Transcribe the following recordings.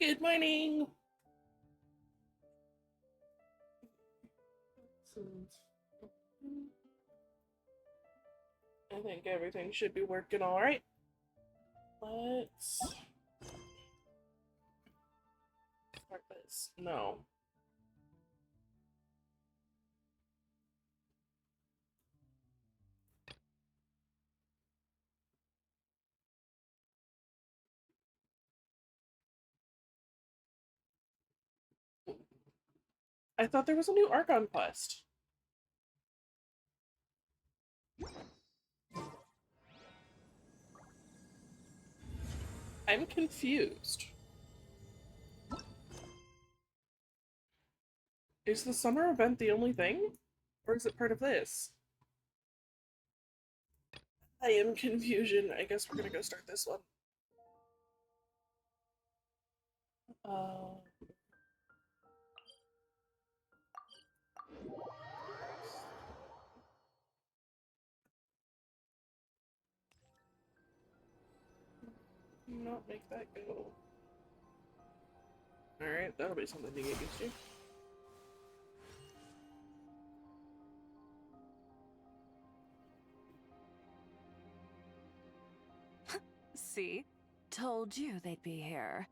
Good morning. I think everything should be working all right. Let's start this. No. I thought there was a new Archon quest. I'm confused. Is the summer event the only thing? Or is it part of this? I am confusion. I guess we're gonna go start this one. Uh, not make that go. Alright, that'll be something to get used to. See? Told you they'd be here.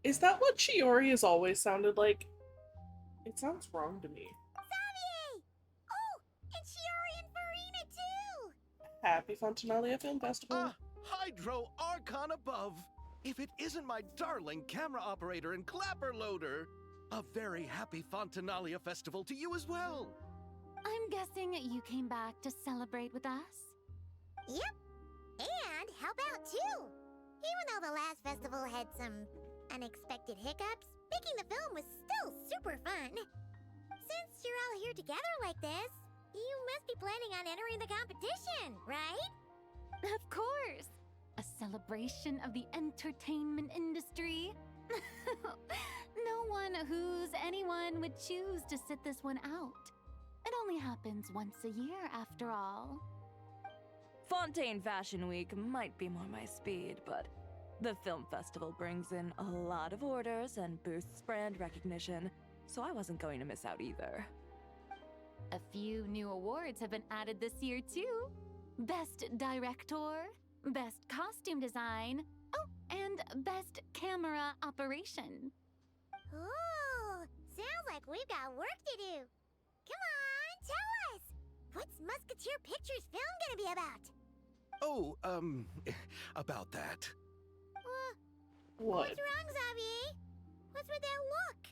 Is that what Chiori has always sounded like? It sounds wrong to me. Xavier! Oh, and Chiori and Farina too! Happy Fontanalia Film Festival. Ah, Hydro Archon above! If it isn't my darling camera operator and clapper loader! A very happy Fontanalia festival to you as well! I'm guessing you came back to celebrate with us? Yep, and help out too! Even though the last festival had some unexpected hiccups, making the film was still super fun. Since you're all here together like this, you must be planning on entering the competition, right? Of course! A celebration of the entertainment industry. No one who's anyone would choose to sit this one out. It only happens once a year, after all. Fontaine Fashion Week might be more my speed, but the film festival brings in a lot of orders and boosts brand recognition, so I wasn't going to miss out either. A few new awards have been added this year, too. Best Director, Best Costume Design, oh, and Best Camera Operation. Ooh, sounds like we've got work to do. Come on, tell us! What's Musketeer Pictures film gonna be about? Oh, about that. What? What's wrong, Xavier? What's with that look?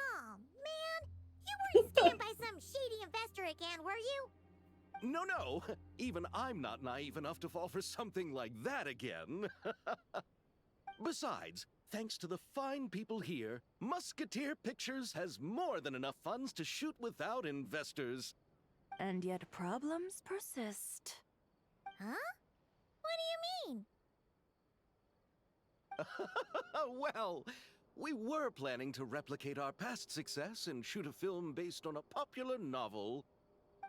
Oh, man. You weren't scammed by some shady investor again, were you? No, even I'm not naive enough to fall for something like that again. Besides, thanks to the fine people here, Musketeer Pictures has more than enough funds to shoot without investors. And yet problems persist. Huh? What do you mean? Well, we were planning to replicate our past success and shoot a film based on a popular novel.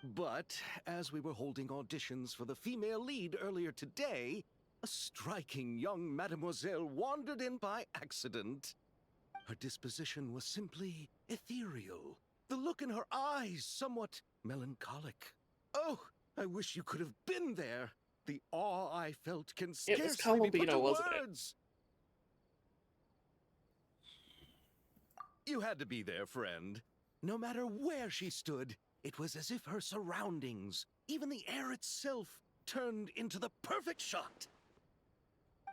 But as we were holding auditions for the female lead earlier today, a striking young mademoiselle wandered in by accident. Her disposition was simply ethereal, the look in her eyes somewhat melancholic. Oh, I wish you could have been there. The awe I felt can It was scarcely be put to Columbino, wasn't it? words. You had to be there, friend. No matter where she stood, it was as if her surroundings, even the air itself, turned into the perfect shot.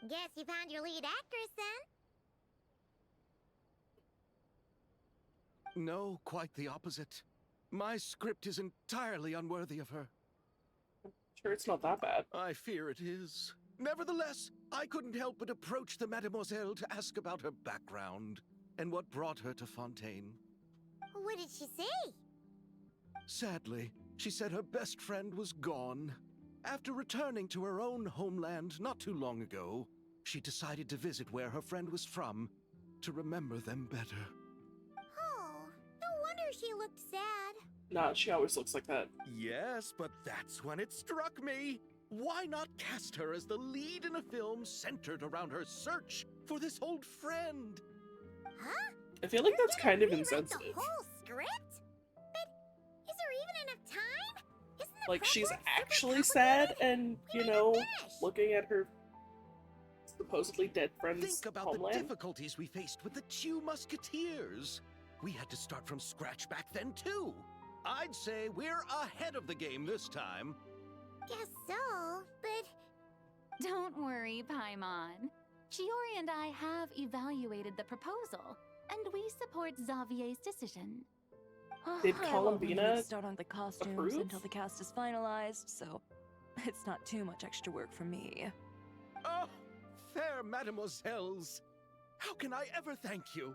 Guess you found your lead actress then? No, quite the opposite. My script is entirely unworthy of her. Sure, it's not that bad. I fear it is. Nevertheless, I couldn't help but approach the mademoiselle to ask about her background and what brought her to Fontaine. What did she say? Sadly, she said her best friend was gone. After returning to her own homeland not too long ago, she decided to visit where her friend was from to remember them better. Oh, no wonder she looked sad. Nah, she always looks like that. Yes, but that's when it struck me. Why not cast her as the lead in a film centered around her search for this old friend? Huh? I feel like You're that's gonna kind of rewrite insensitive. The whole script? But is there even enough time? Isn't the Like, prep she's work super actually sad complicated? and, We you might know, not finish. looking at her supposedly dead friend's Think about homeland. the difficulties we faced with the Two Musketeers. We had to start from scratch back then, too. I'd say we're ahead of the game this time. Guess so, but Don't worry, Paimon. Shiori and I have evaluated the proposal, and we support Xavier's decision. Did I won't really Columbina start on the costumes approve? until the cast is finalized, so it's not too much extra work for me. Oh, fair mademoiselles. How can I ever thank you?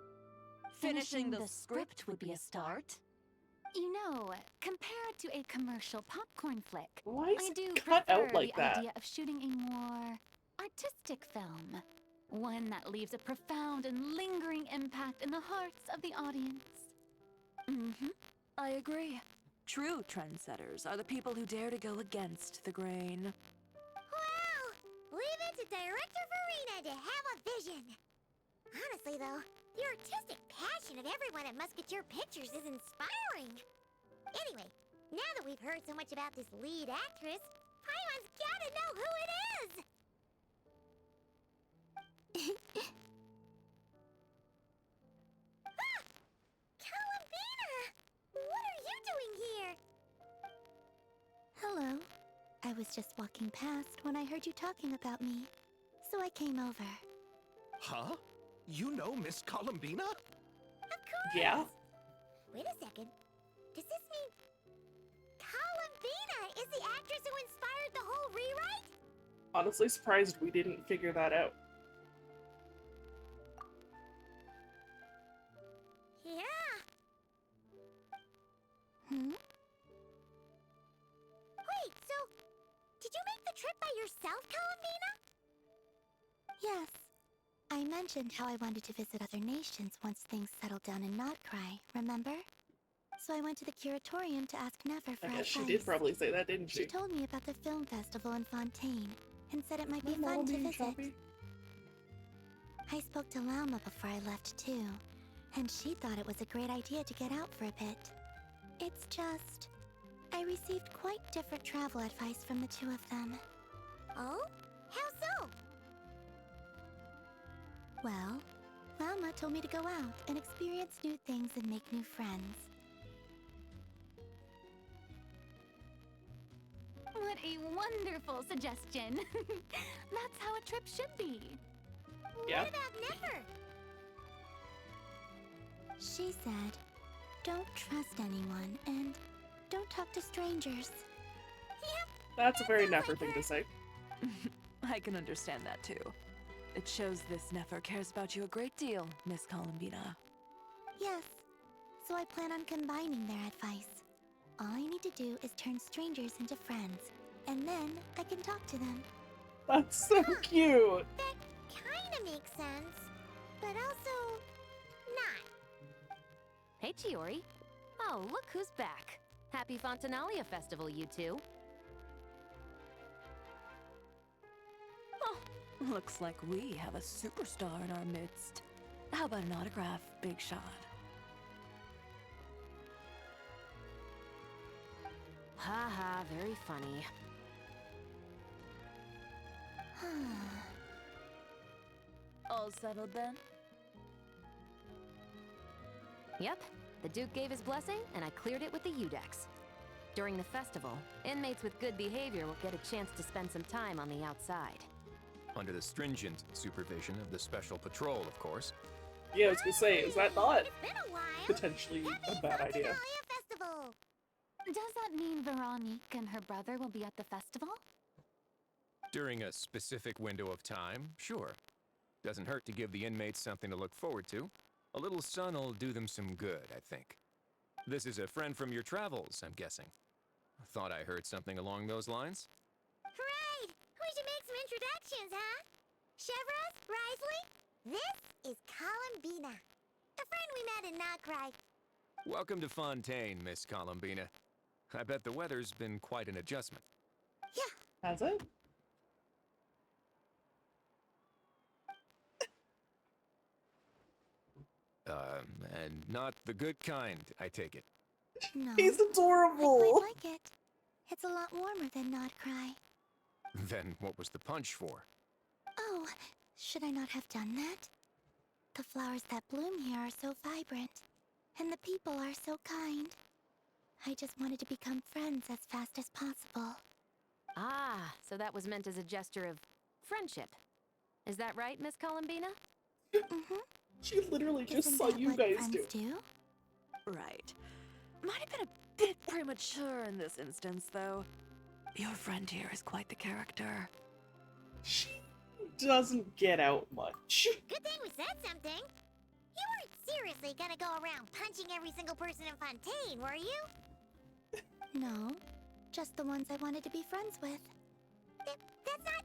Finishing the script would be a start. You know, compared to a commercial popcorn flick, Why is I do it cut prefer out like the that? idea of shooting a more artistic film. One that leaves a profound and lingering impact in the hearts of the audience. Mm-hmm. I agree. True trendsetters are the people who dare to go against the grain. well, leave it to Director Farina to have a vision. Honestly, though, the artistic passion of everyone at Musketeer Pictures is inspiring. Anyway, now that we've heard so much about this lead actress, Paimon's gotta know who it is! Ah! Columbina! What are you doing here? Hello. I was just walking past when I heard you talking about me, so I came over. Huh? You know Miss Columbina? Of course! Yeah. Wait a second. Does this mean Columbina is the actress who inspired the whole rewrite? Honestly surprised we didn't figure that out. Yeah. Hmm? Wait, so did you make the trip by yourself, Columbina? Yes. I mentioned how I wanted to visit other nations once things settled down in Notcry, remember? So I went to the curatorium to ask Never for I guess she advice. did probably say that, didn't She she? told me about the film festival in Fontaine and said it might be My fun mom to being visit. choppy. I spoke to Lauma before I left too, and she thought it was a great idea to get out for a bit. It's just, I received quite different travel advice from the two of them. Oh? How so? Well, Lauma told me to go out and experience new things and make new friends. What a wonderful suggestion! That's how a trip should be. Yeah. What about Never? She said, don't trust anyone and don't talk to strangers. That's a very sounds Nefer like thing her. to say. I can understand that too. It shows this Nefer cares about you a great deal, Miss Columbina. Yes, so I plan on combining their advice. All I need to do is turn strangers into friends, and then I can talk to them. That's so cute. That kinda makes sense, but also not. Hey, Chiori. Oh, look who's back. Happy Fontanalia Festival, you two. Oh, looks like we have a superstar in our midst. How about an autograph, Big Shot? Ha ha, very funny. All settled then? Yep, the Duke gave his blessing, and I cleared it with the Udex. During the festival, inmates with good behavior will get a chance to spend some time on the outside. Under the stringent supervision of the Special Patrol, of course. Yeah, I was gonna say, is that not It's been a while. potentially Happy a bad idea? Fontanalia Festival. Does that mean Veronique and her brother will be at the festival? During a specific window of time, sure. Doesn't hurt to give the inmates something to look forward to. A little sun'll do them some good, I think. This is a friend from your travels, I'm guessing. Thought I heard something along those lines. Right! We should make some introductions, huh? Chevros, Risley, this is Columbina, a friend we met in Notcry. Welcome to Fontaine, Miss Columbina. I bet the weather's been quite an adjustment. Yeah, Has it? And not the good kind, I take it. No. He's I adorable. quite like it. It's a lot warmer than Nod Cry. Then what was the punch for? Oh, should I not have done that? The flowers that bloom here are so vibrant, and the people are so kind. I just wanted to become friends as fast as possible. Ah, so that was meant as a gesture of friendship. Is that right, Miss Columbina? Mm-hmm. She literally just Isn't saw that you what guys friends do? Right. Might have been a bit premature in this instance, though. Your friend here is quite the character. She doesn't get out much. Good thing we said something. You weren't seriously gonna go around punching every single person in Fontaine, were you? No, just the ones I wanted to be friends with. That's not...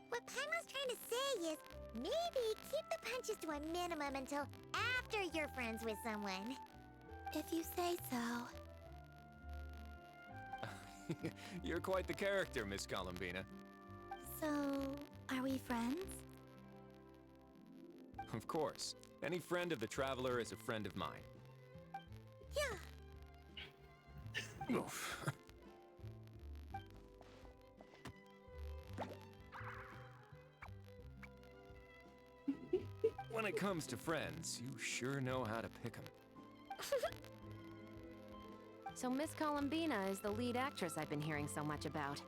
what Paimon's trying to say is, maybe keep the punches to a minimum until after you're friends with someone. If you say so. You're quite the character, Miss Columbina. So, are we friends? Of course. Any friend of the Traveler is a friend of mine. Yeah. Oof. When it comes to friends, you sure know how to pick 'em. So Miss Columbina is the lead actress I've been hearing so much about.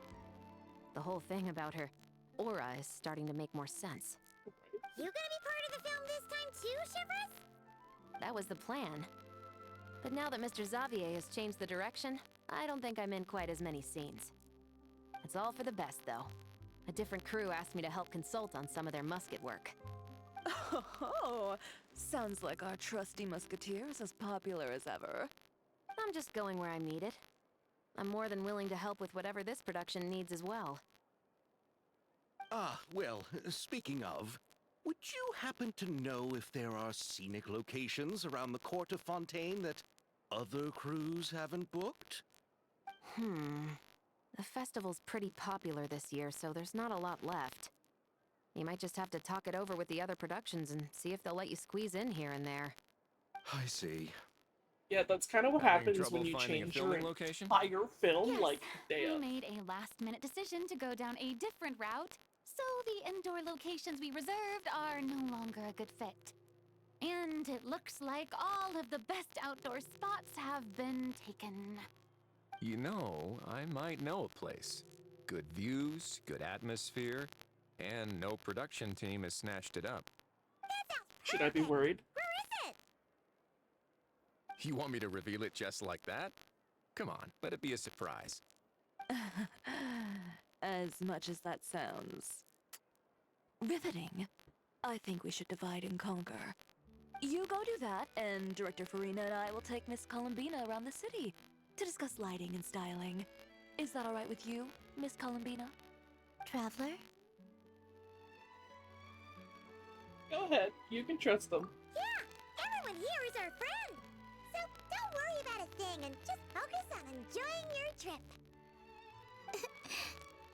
The whole thing about her aura is starting to make more sense. You gonna be part of the film this time too, Shivers? That was the plan. But now that Mr. Xavier has changed the direction, I don't think I'm in quite as many scenes. It's all for the best, though. A different crew asked me to help consult on some of their musket work. Oh, sounds like our trusty musketeer is as popular as ever. I'm just going where I'm needed. I'm more than willing to help with whatever this production needs as well. Ah, well, speaking of, would you happen to know if there are scenic locations around the court of Fontaine that other crews haven't booked? The festival's pretty popular this year, so there's not a lot left. You might just have to talk it over with the other productions and see if they'll let you squeeze in here and there. I see. Yeah, that's kind of what Having happens trouble when you finding a change your filming location? entire film. Yes, Like, we damn. made a last-minute decision to go down a different route, so the indoor locations we reserved are no longer a good fit. And it looks like all of the best outdoor spots have been taken. You know, I might know a place. Good views, good atmosphere, and no production team has snatched it up. Should I be worried? Where is it? You want me to reveal it just like that? Come on, let it be a surprise. As much as that sounds riveting, I think we should divide and conquer. You go do that, and Director Farina and I will take Miss Columbina around the city to discuss lighting and styling. Is that all right with you, Miss Columbina? Traveler? Go ahead. You can trust them. Yeah, everyone here is our friend. So don't worry about a thing and just focus on enjoying your trip.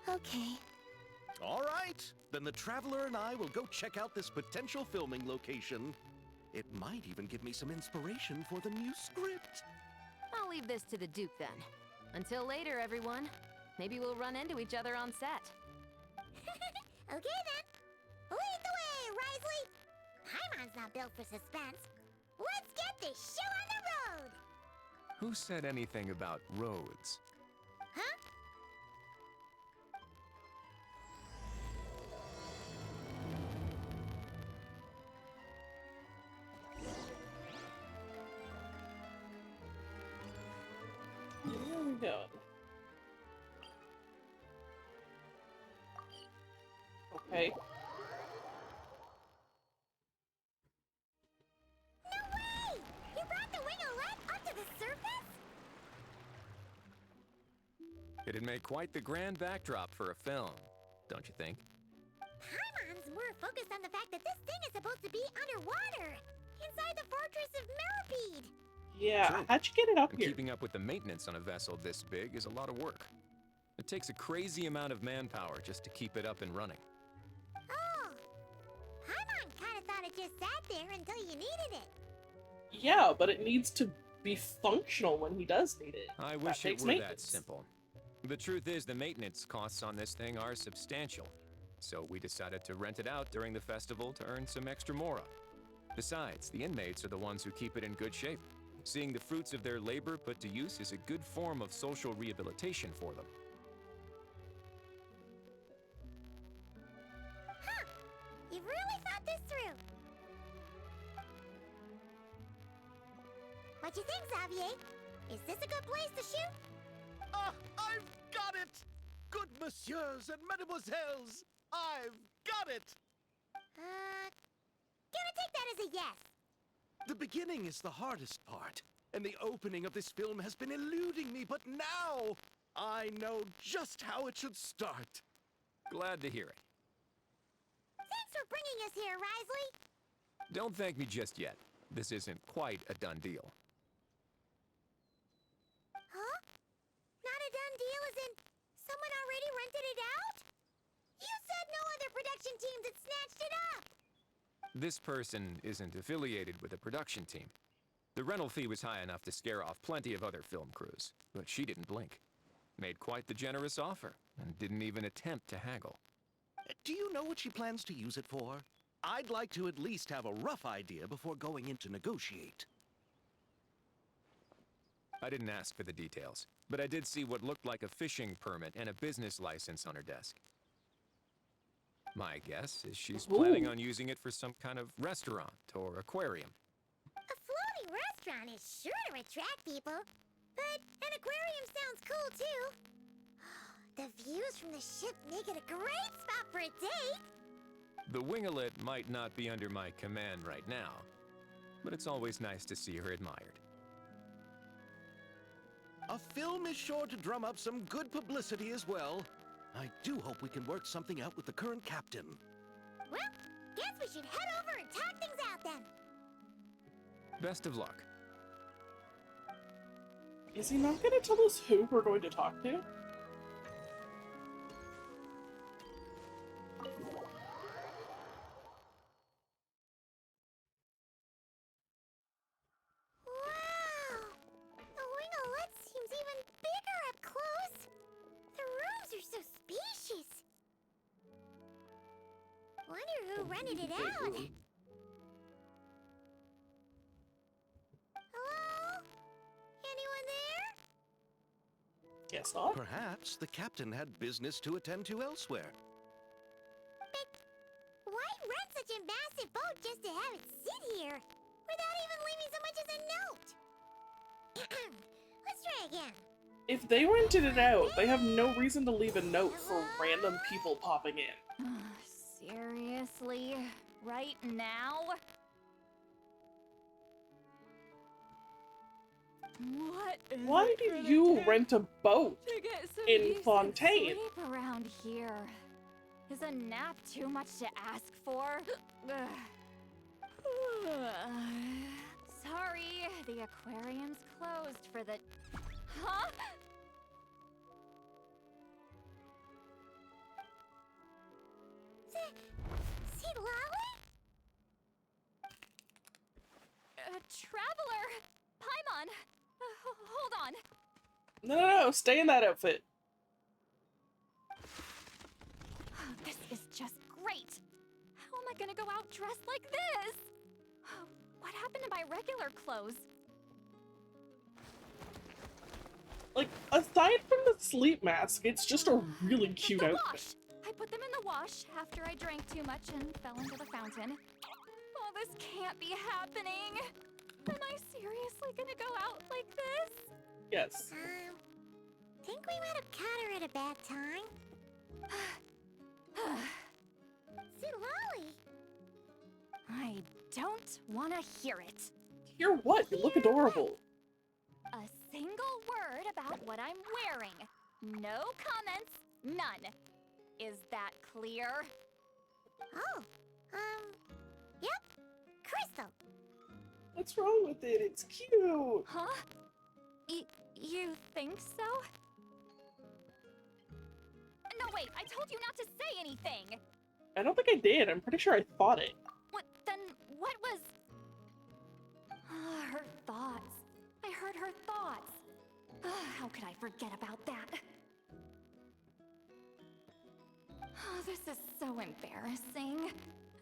Okay. All right, then the Traveler and I will go check out this potential filming location. It might even give me some inspiration for the new script. I'll leave this to the Duke then. Until later, everyone. Maybe we'll run into each other on set. Okay then. Lead the way, Risley. Paimon's not built for suspense. Let's get this show on the road. Who said anything about roads? Huh? Where are we going? Okay. No way! You brought the wingolette up to the surface? It'd make quite the grand backdrop for a film, don't you think? Paimon's more focused on the fact that this thing is supposed to be underwater, inside the fortress of Millipede. Yeah, True. how'd you get it up And here? keeping up with the maintenance on a vessel this big is a lot of work. It takes a crazy amount of manpower just to keep it up and running. Oh, Paimon kind of thought it just sat there until you needed it. Yeah, but it needs to be functional when he does need it. I That wish it takes were that maintenance. simple. The truth is, the maintenance costs on this thing are substantial. So we decided to rent it out during the festival to earn some extra mora. Besides, the inmates are the ones who keep it in good shape. Seeing the fruits of their labor put to use is a good form of social rehabilitation for them. Huh, you've really thought this through. What you think, Xavier? Is this a good place to shoot? Ah, I've got it! Good messieurs and mesdemoiselles, I've got it! Gonna take that as a yes. The beginning is the hardest part, and the opening of this film has been eluding me, but now I know just how it should start. Glad to hear it. Thanks for bringing us here, Risley. Don't thank me just yet. This isn't quite a done deal. Huh? Not a done deal as in someone already rented it out? You said no other production teams had snatched it up. This person isn't affiliated with a production team. The rental fee was high enough to scare off plenty of other film crews, but she didn't blink. Made quite the generous offer, and didn't even attempt to haggle. Do you know what she plans to use it for? I'd like to at least have a rough idea before going in to negotiate. I didn't ask for the details, but I did see what looked like a fishing permit and a business license on her desk. My guess is she's planning Ooh. on using it for some kind of restaurant or aquarium. A floating restaurant is sure to attract people, but an aquarium sounds cool too. The views from the ship make it a great spot for a date. The winglet might not be under my command right now, but it's always nice to see her admired. A film is sure to drum up some good publicity as well. I do hope we can work something out with the current captain. Well, guess we should head over and talk things out then. Best of luck. Is he not going to tell us who we're going to talk to? Wow! The winglet seems even bigger up close. The rooms are so spacious. Wonder who rented it out. Hello? Anyone there? Guess not. Perhaps the captain had business to attend to elsewhere. But why rent such a massive boat just to have it sit here without even leaving so much as a note? Let's try again. If they rented it out, they have no reason to leave a note for random people popping in. Seriously? Right now? What is Why it did gonna you take rent a boat? to get some in decent Fontaine? sleep around here? Is a nap too much to ask for? Sorry, the aquarium's closed for the... Huh? See Lolly? Traveler! Paimon! Hold on. No, stay in that outfit. This is just great! How am I gonna go out dressed like this? What happened to my regular clothes? Like, aside from the sleep mask, it's just a really cute The outfit. wash! I put them in the wash after I drank too much and fell into the fountain. Oh, this can't be happening! Am I seriously gonna go out like this? Yes. Think we might have caught her at a bad time? See Lolly? I don't wanna hear it. Hear what? You look adorable. A single word about what I'm wearing. No comments, none. Is that clear? Oh, yep. Crystal. What's wrong with it? It's cute. Huh? You think so? wait, I told you not to say anything! I don't think I did. I'm pretty sure I thought it. What was... her thoughts. I heard her thoughts. How could I forget about that? Oh, this is so embarrassing.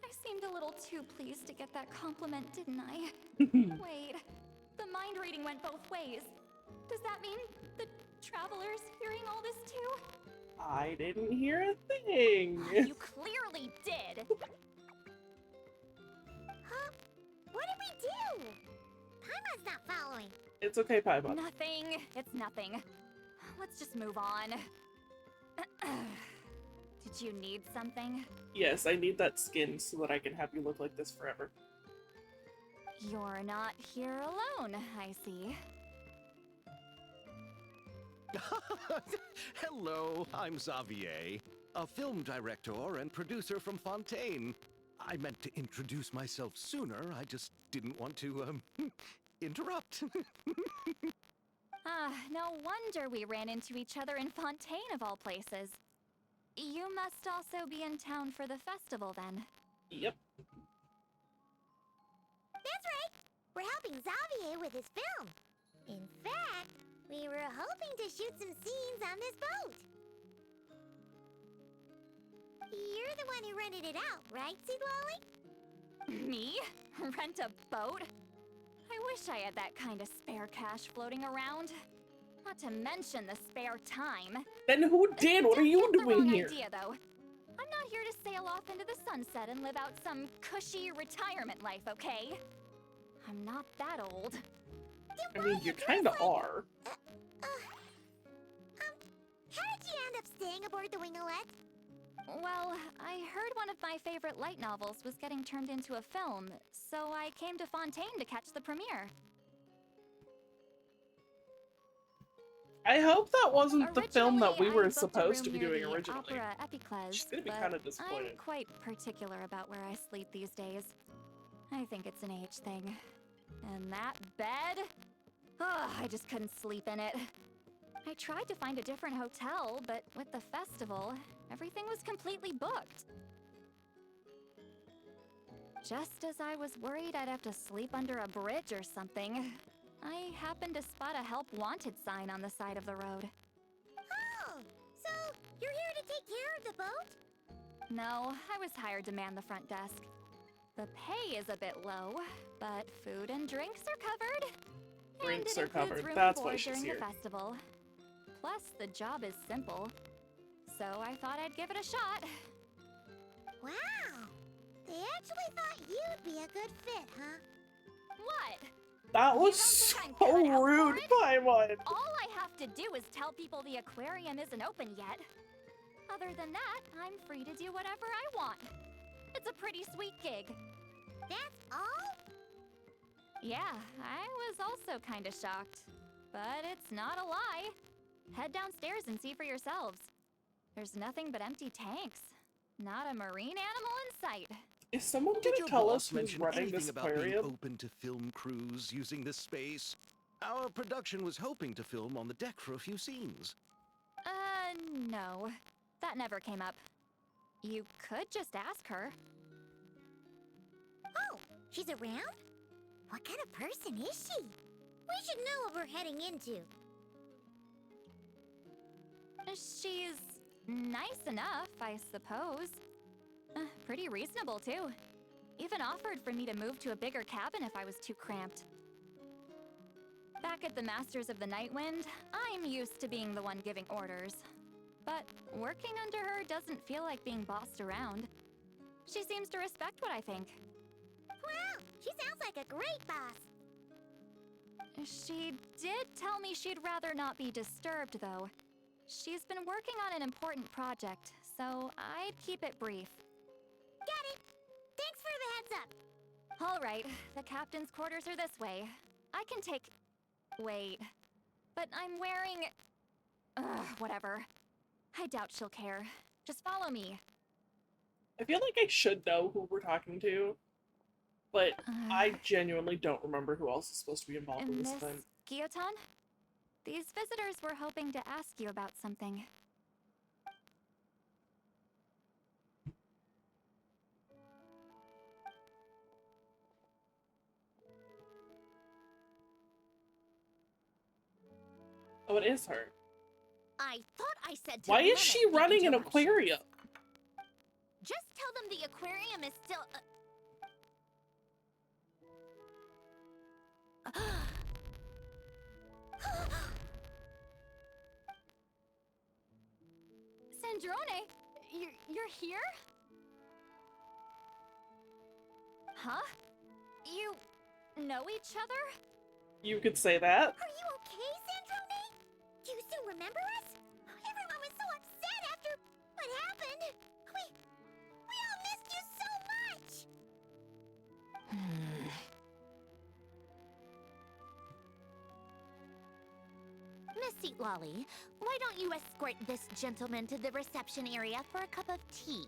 I seemed a little too pleased to get that compliment, didn't I? Wait, the mind reading went both ways. Does that mean the traveler's hearing all this too? I didn't hear a thing. You clearly did! Huh? What did we do? Paimon's not following. It's okay, Paimon. Nothing. It's nothing. Let's just move on. Did you need something? Yes, I need that skin so that I can have you look like this forever. You're not here alone, I see. Hello, I'm Xavier, a film director and producer from Fontaine. I meant to introduce myself sooner, I just didn't want to, interrupt. No wonder we ran into each other in Fontaine of all places. You must also be in town for the festival then. Yep. That's right. We're helping Xavier with his film. In fact, we were hoping to shoot some scenes on this boat. You're the one who rented it out, right, Seedwally? Me? Rent a boat? I wish I had that kind of spare cash floating around. Not to mention the spare time. Then who did? What are you Don't get the doing wrong here? idea, though. I'm not here to sail off into the sunset and live out some cushy retirement life, okay? I'm not that old. I mean, you kinda are. How did you end up staying aboard the Winglet? Well, I heard one of my favorite light novels was getting turned into a film, so I came to Fontaine to catch the premiere. I hope that wasn't the film that we Originally, I were booked a supposed to room be near doing the originally. Opera Epicles, She's gonna be but kinda disappointed. I'm quite particular about where I sleep these days. I think it's an age thing. And that bed? Oh, I just couldn't sleep in it. I tried to find a different hotel, but with the festival, everything was completely booked. Just as I was worried I'd have to sleep under a bridge or something, I happened to spot a help wanted sign on the side of the road. Oh, so you're here to take care of the boat? No, I was hired to man the front desk. The pay is a bit low, but food and drinks are covered. Drinks and are it includes covered. room That's and why board she's during here. the festival. Plus, the job is simple. So I thought I'd give it a shot. Wow. They actually thought you'd be a good fit, huh? What? That was don't think I'm so cut out for rude, it? Paimon. All I have to do is tell people the aquarium isn't open yet. Other than that, I'm free to do whatever I want. It's a pretty sweet gig. That's all? Yeah, I was also kinda shocked. But it's not a lie. Head downstairs and see for yourselves. There's nothing but empty tanks. Not a marine animal in sight. Is someone Did gonna your tell boss us who's mention running anything this about being aquarium? open to film crews using this space? Our production was hoping to film on the deck for a few scenes. No. That never came up. You could just ask her. Oh, she's around? What kind of person is she? We should know what we're heading into. She's nice enough, I suppose. Pretty reasonable, too. Even offered for me to move to a bigger cabin if I was too cramped. Back at the Masters of the Nightwind, I'm used to being the one giving orders. But working under her doesn't feel like being bossed around. She seems to respect what I think. Wow, she sounds like a great boss. She did tell me she'd rather not be disturbed, though. She's been working on an important project, so I'd keep it brief. Got it. Thanks for the heads up. All right, the captain's quarters are this way. I can take... Wait. But I'm wearing... Ugh, whatever. I doubt she'll care. Just follow me. I feel like I should know who we're talking to, but I genuinely don't remember who else is supposed to be involved in this Miss thing. Guillotin? These visitors were hoping to ask you about something. Oh, it is her. I thought I said to Why is limit she the running an interruptions. aquarium? Just tell them the aquarium is still. Sandrone, you're here? Huh? You know each other? You could say that. Are you okay, Sandrone? Do you still remember us? Everyone was so upset after what happened. We all missed you so much. Miss Seat Lolly, why don't you escort this gentleman to the reception area for a cup of tea?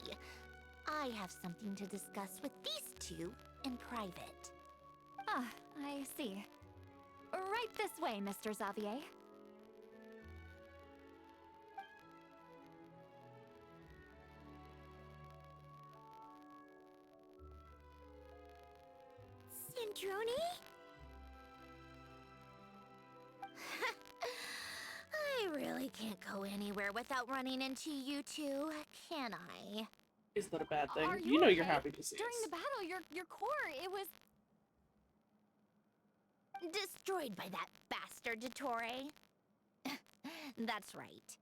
I have something to discuss with these two in private. Ah, I see. Right this way, Mr. Xavier. Sandrone? I really can't go anywhere without running into you two, can I? Is that a bad thing? Are You know you're okay? happy to see During us. the battle, your core, it was... Destroyed by that bastard Dottore. That's right.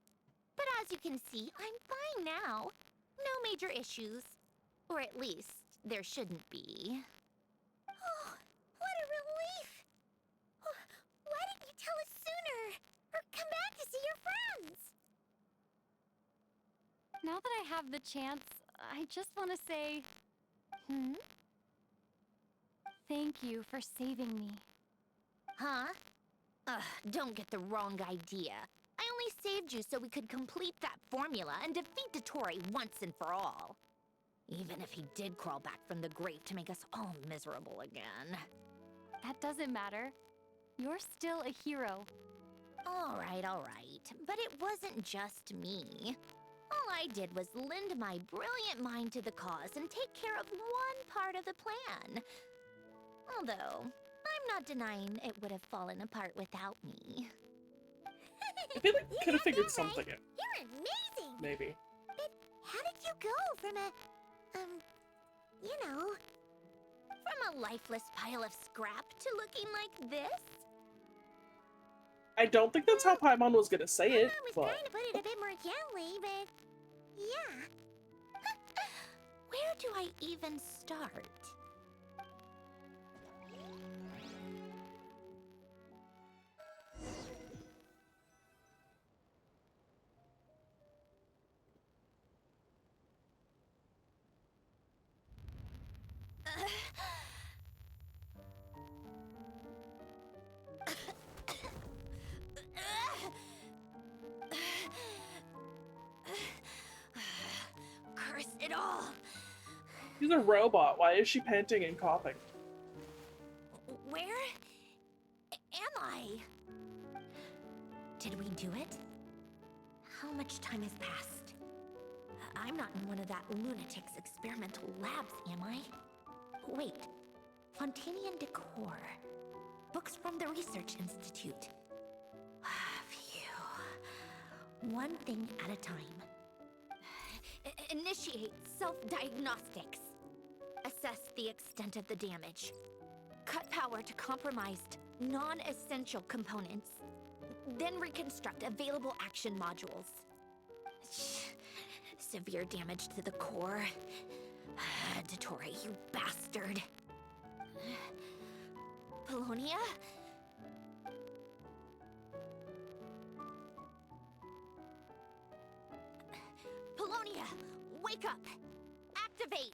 But as you can see, I'm fine now. No major issues. Or at least, there shouldn't be. Oh, what a relief! Why didn't you tell us sooner? Or come back to see your friends? Now that I have the chance, I just want to say... Thank you for saving me. Huh? Ugh, don't get the wrong idea. I only saved you so we could complete that formula and defeat Dottore once and for all. Even if he did crawl back from the grave to make us all miserable again. That doesn't matter. You're still a hero. All right. But it wasn't just me. All I did was lend my brilliant mind to the cause and take care of one part of the plan. Although, I'm not denying it would have fallen apart without me. I feel like we could have figured something out. You're amazing! Maybe. But how did you go from from a lifeless pile of scrap to looking like this? I don't think that's how Paimon was gonna say it, I was but trying to put it a bit more gently, but yeah. Where do I even start? Curse it all! she's a robot. Why is she panting and coughing? Where am I? Did we do it? How much time has passed? I'm not in one of that lunatic's experimental labs, am I? Wait, Fontanian Decor. Books from the Research Institute. Phew. One thing at a time. Initiate self-diagnostics. Assess the extent of the damage. Cut power to compromised, non-essential components. Then reconstruct available action modules. Severe damage to the core. Dottore, you bastard. Polonia? Polonia, wake up! Activate!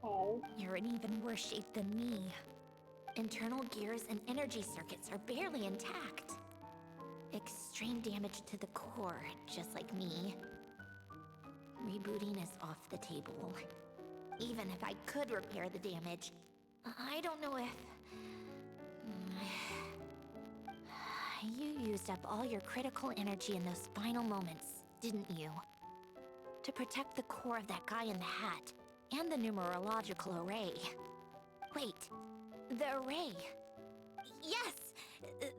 Oh. You're in even worse shape than me. Internal gears and energy circuits are barely intact. Extreme damage to the core, just like me. Rebooting is off the table. Even if I could repair the damage, I don't know if... You used up all your critical energy in those final moments, didn't you? To protect the core of that guy in the hat, and the numerological array. Wait, The array. Yes!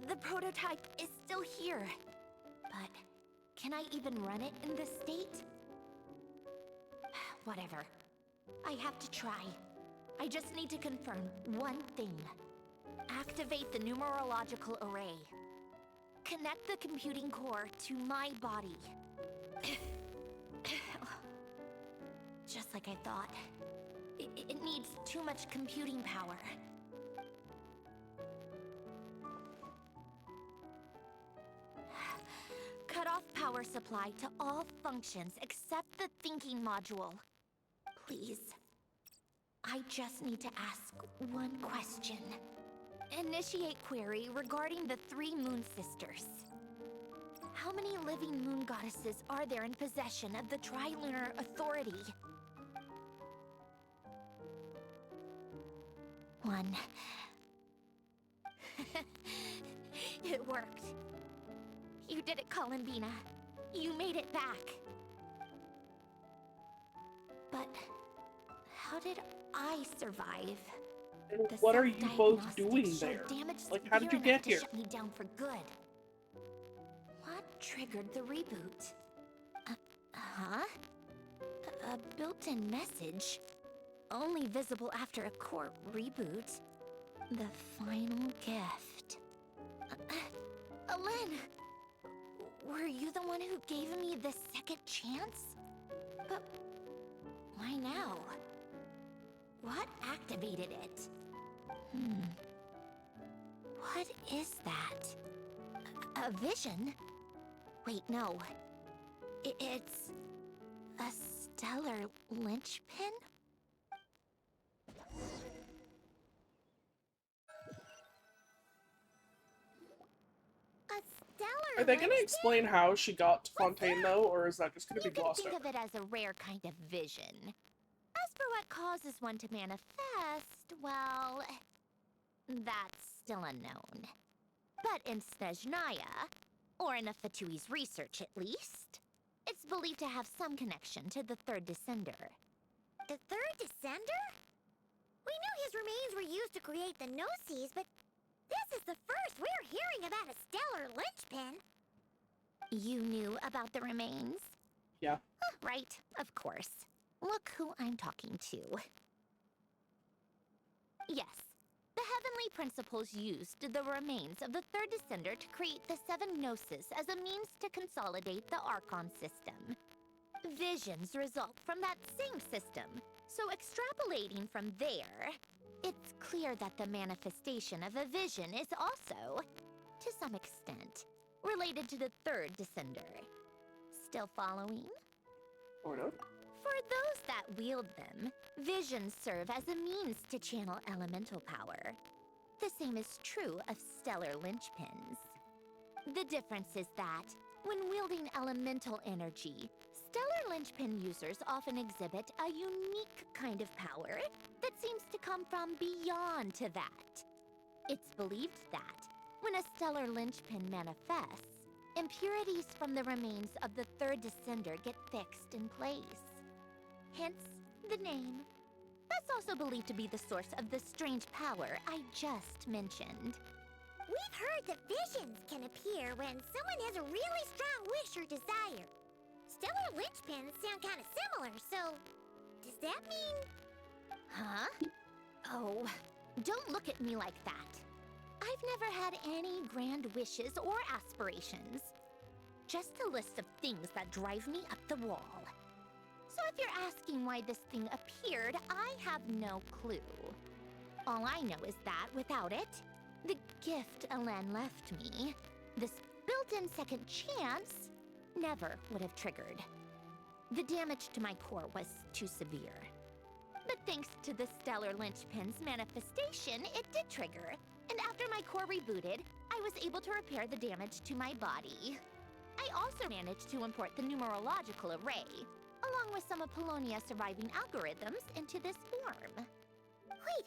The prototype is still here. But can I even run it in this state? Whatever. I have to try. I just need to confirm one thing. Activate the numerological array. Connect the computing core to my body. Just like I thought. It needs too much computing power. Cut off power supply to all functions except the thinking module. Please. I just need to ask one question. Initiate query regarding the 3 Moon Sisters. How many living moon goddesses are there in possession of the Trilunar Authority? 1. It worked. You did it, Columbina. You made it back. But how did I survive? And The what are you both self-diagnostics doing showed there? damage Like, how did you severe get enough to here? shut me down for good. What triggered the reboot? Huh? A built-in message? Only visible after a core reboot. The final gift. Alen! Were you the one who gave me the second chance? But why now? What activated it? What is that? A vision? Wait, no. It's a stellar linchpin? A stellar Are they gonna linchpin? explain how she got to Fontaine, though, or is that just gonna be You can glossed think over? of it as a rare kind of vision. As for what causes one to manifest, well, that's still unknown. But in Snezhnaya, or in Afatui's research at least, it's believed to have some connection to the Third Descender. The third descender? We knew his remains were used to create the Gnosis, but this is the first we're hearing about a stellar linchpin. You knew about the remains? Yeah. Right, of course. Look who I'm talking to. Yes, the Heavenly Principles used the remains of the Third Descender to create the 7 Gnosis as a means to consolidate the Archon system. Visions result from that same system, so extrapolating from there, it's clear that the manifestation of a vision is also, to some extent, related to the Third Descender. Still following? Or no? For those that wield them, visions serve as a means to channel elemental power. The same is true of stellar linchpins. The difference is that, when wielding elemental energy, stellar linchpin users often exhibit a unique kind of power that seems to come from beyond to that. It's believed that, when a stellar linchpin manifests, impurities from the remains of the Third Descender get fixed in place. Hence, the name. That's also believed to be the source of the strange power I just mentioned. We've heard that visions can appear when someone has a really strong wish or desire. Stellar linchpins sound kind of similar, so does that mean... Huh? Oh, don't look at me like that. I've never had any grand wishes or aspirations. Just a list of things that drive me up the wall. So if you're asking why this thing appeared, I have no clue. All I know is that without it, the gift Alen left me, this built-in second chance, never would have triggered. The damage to my core was too severe. But thanks to the stellar linchpin's manifestation, it did trigger. And after my core rebooted, I was able to repair the damage to my body. I also managed to import the numerological array, along with some of Polonia's surviving algorithms, into this form. Wait,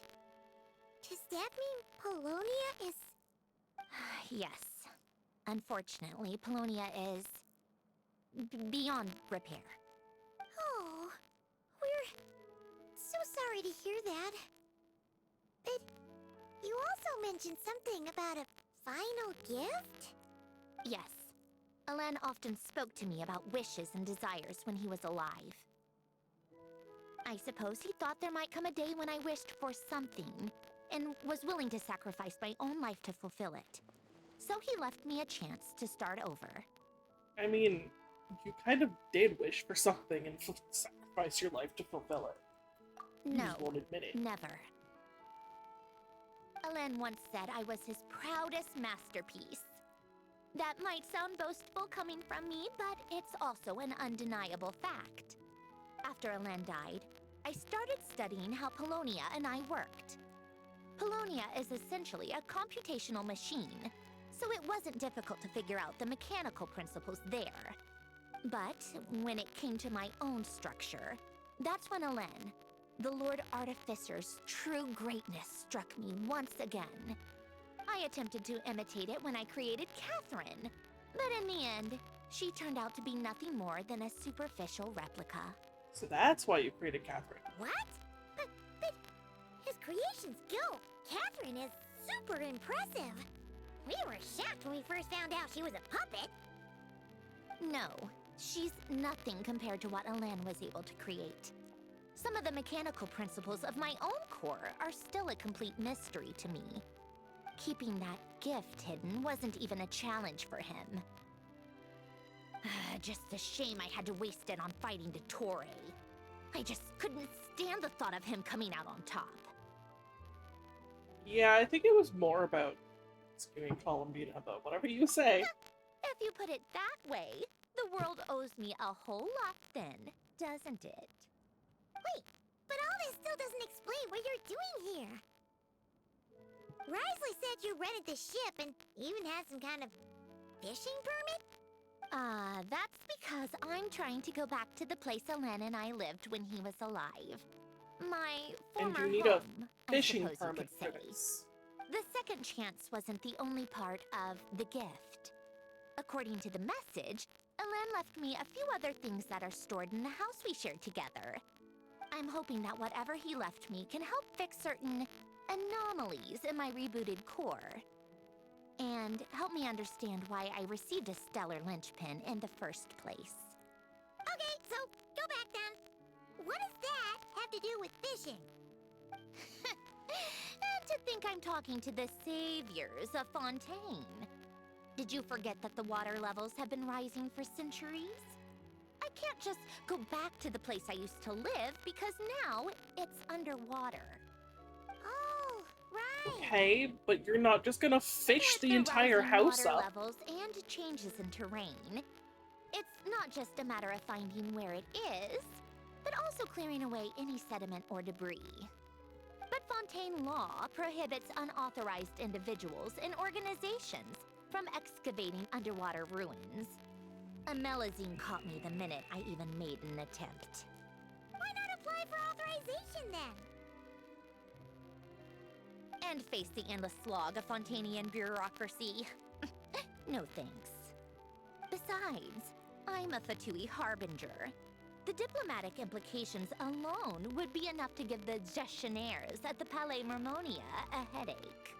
does that mean Polonia is... Yes. Unfortunately, Polonia is... beyond repair. Oh, we're so sorry to hear that. But You also mentioned something about a final gift? Yes. Alen often spoke to me about wishes and desires when he was alive. I suppose he thought there might come a day when I wished for something, and was willing to sacrifice my own life to fulfill it. So he left me a chance to start over. I mean, you kind of did wish for something and sacrifice your life to fulfill it. You No, just won't admit it. never. Alen once said I was his proudest masterpiece. That might sound boastful coming from me, but it's also an undeniable fact. After Alen died, I started studying how Paulownia and I worked. Paulownia is essentially a computational machine, so it wasn't difficult to figure out the mechanical principles there. But when it came to my own structure, that's when Alen, the Lord Artificer's true greatness, struck me once again. I attempted to imitate it when I created Catherine, but in the end, she turned out to be nothing more than a superficial replica. So that's why you created Catherine. What? But his creation skill, Catherine, is super impressive. We were shocked when we first found out she was a puppet. No, she's nothing compared to what Alen was able to create. Some of the mechanical principles of my own core are still a complete mystery to me. Keeping that gift hidden wasn't even a challenge for him. Just a shame I had to waste it on fighting Dottore. I just couldn't stand the thought of him coming out on top. Yeah, I think it was more about rescuing Columbina, but whatever you say. If you put it that way, the world owes me a whole lot then, doesn't it? Wait, but all this still doesn't explain what you're doing here. Risley said you rented the ship and even had some kind of fishing permit? That's because I'm trying to go back to the place Alen and I lived when he was alive. My And former you need home, a fishing I suppose you permit could for say. this. The second chance wasn't the only part of the gift. According to the message, Alen left me a few other things that are stored in the house we shared together. I'm hoping that whatever he left me can help fix certain anomalies in my rebooted core. And help me understand why I received a stellar linchpin in the first place. Okay, so go back then. What does that have to do with fishing? And to think I'm talking to the saviors of Fontaine. Did you forget that the water levels have been rising for centuries? I can't just go back to the place I used to live because now it's underwater. Oh, right. Okay, but you're not just gonna fish With the entire rising house water up. levels and changes in terrain, it's not just a matter of finding where it is, but also clearing away any sediment or debris. But Fontaine law prohibits unauthorized individuals and organizations from excavating underwater ruins. Amelazine caught me the minute I even made an attempt. Why not apply for authorization then? And face the endless slog of Fontainian bureaucracy. No thanks. Besides, I'm a Fatui Harbinger. The diplomatic implications alone would be enough to give the gestionnaires at the Palais Mermonia a headache.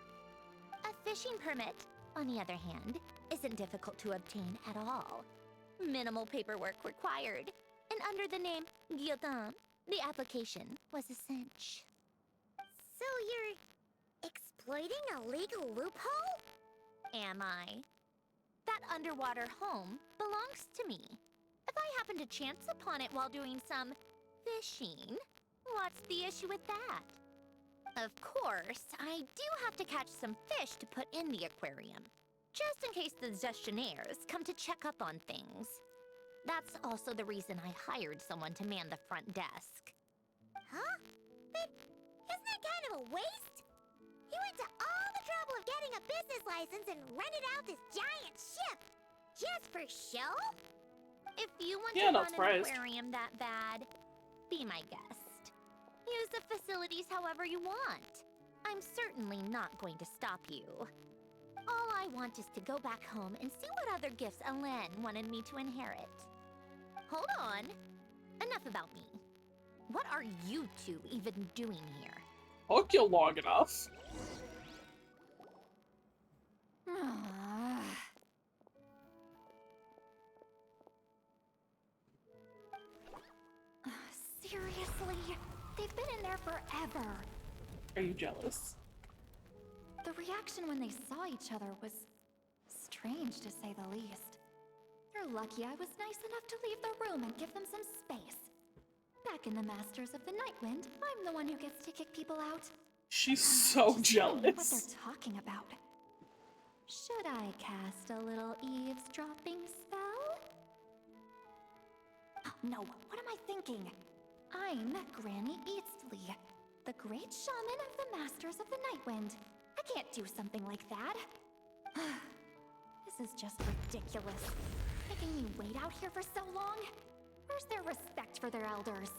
A fishing permit, on the other hand, isn't difficult to obtain at all. Minimal paperwork required, and under the name Guillotin, the application was a cinch. So you're exploiting a legal loophole? Am I? That underwater home belongs to me. If I happen to chance upon it while doing some fishing, what's the issue with that? Of course, I do have to catch some fish to put in the aquarium, just in case the gestionnaires come to check up on things. That's also the reason I hired someone to man the front desk. Huh? But isn't that kind of a waste? You went to all the trouble of getting a business license and rented out this giant ship just for show? If you want Yeah, to not run an surprised. aquarium that bad, be my guest. Use the facilities however you want. I'm certainly not going to stop you. All I want is to go back home and see what other gifts Alen wanted me to inherit. Hold on. Enough about me. What are you two even doing here? Took you long enough. Seriously? They've been in there forever. Are you jealous? The reaction when they saw each other was strange, to say the least. You're lucky I was nice enough to leave the room and give them some space. Back in the Masters of the Nightwind, I'm the one who gets to kick people out. She's so Just wondering what jealous. they're talking about. Should I cast a little eavesdropping spell? Oh, no, what am I thinking? I'm Granny Eastley, the great shaman of the Masters of the Nightwind. I can't do something like that. This is just ridiculous. Making me wait out here for so long? Where's their respect for their elders?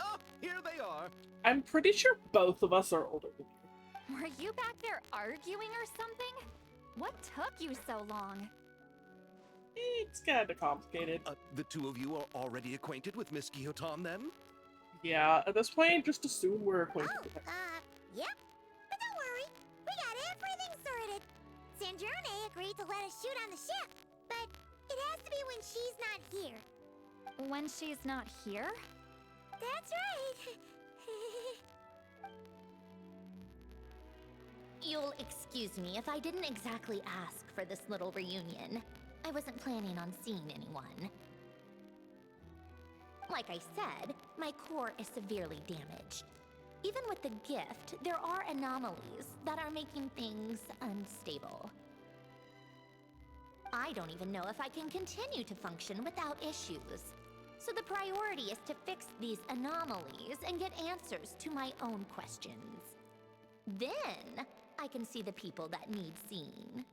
Oh, here they are. I'm pretty sure both of us are older than you. Were you back there arguing or something? What took you so long? It's kinda complicated. The two of you are already acquainted with Miss Guillotin, then? Yeah, at this point, just assume we're acquainted Oh, with her. yep. But don't worry, we got everything sorted. Sandrone agreed to let us shoot on the ship, but it has to be when she's not here. When she's not here? That's right. You'll excuse me if I didn't exactly ask for this little reunion. I wasn't planning on seeing anyone. Like I said, my core is severely damaged. Even with the gift, there are anomalies that are making things unstable. I don't even know if I can continue to function without issues. So the priority is to fix these anomalies and get answers to my own questions. Then, I can see the people that need seeing.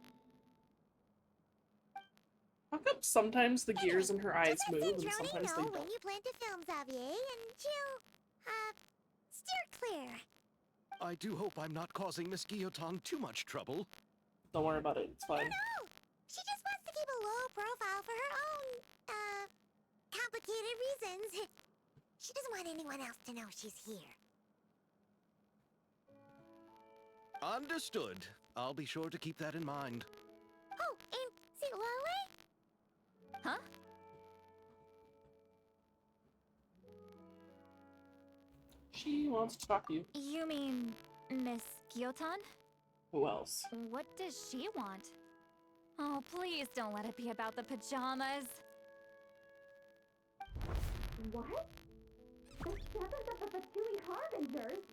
How come sometimes the gears in her eyes Just move let and Sandrone sometimes they know when don't? you plan to film Xavier, and she'll, steer clear. I do hope I'm not causing Miss Guillotin too much trouble. Don't worry about it, it's fine. No! She just wants to keep a low profile for her own, complicated reasons. She doesn't want anyone else to know she's here. Understood. I'll be sure to keep that in mind. Oh, and see Lale? Huh? She wants to talk to you. You mean Miss Guillotin? Who else? What does she want? Oh, please don't let it be about the pajamas. What? The seventh of the Fatui Harbingers?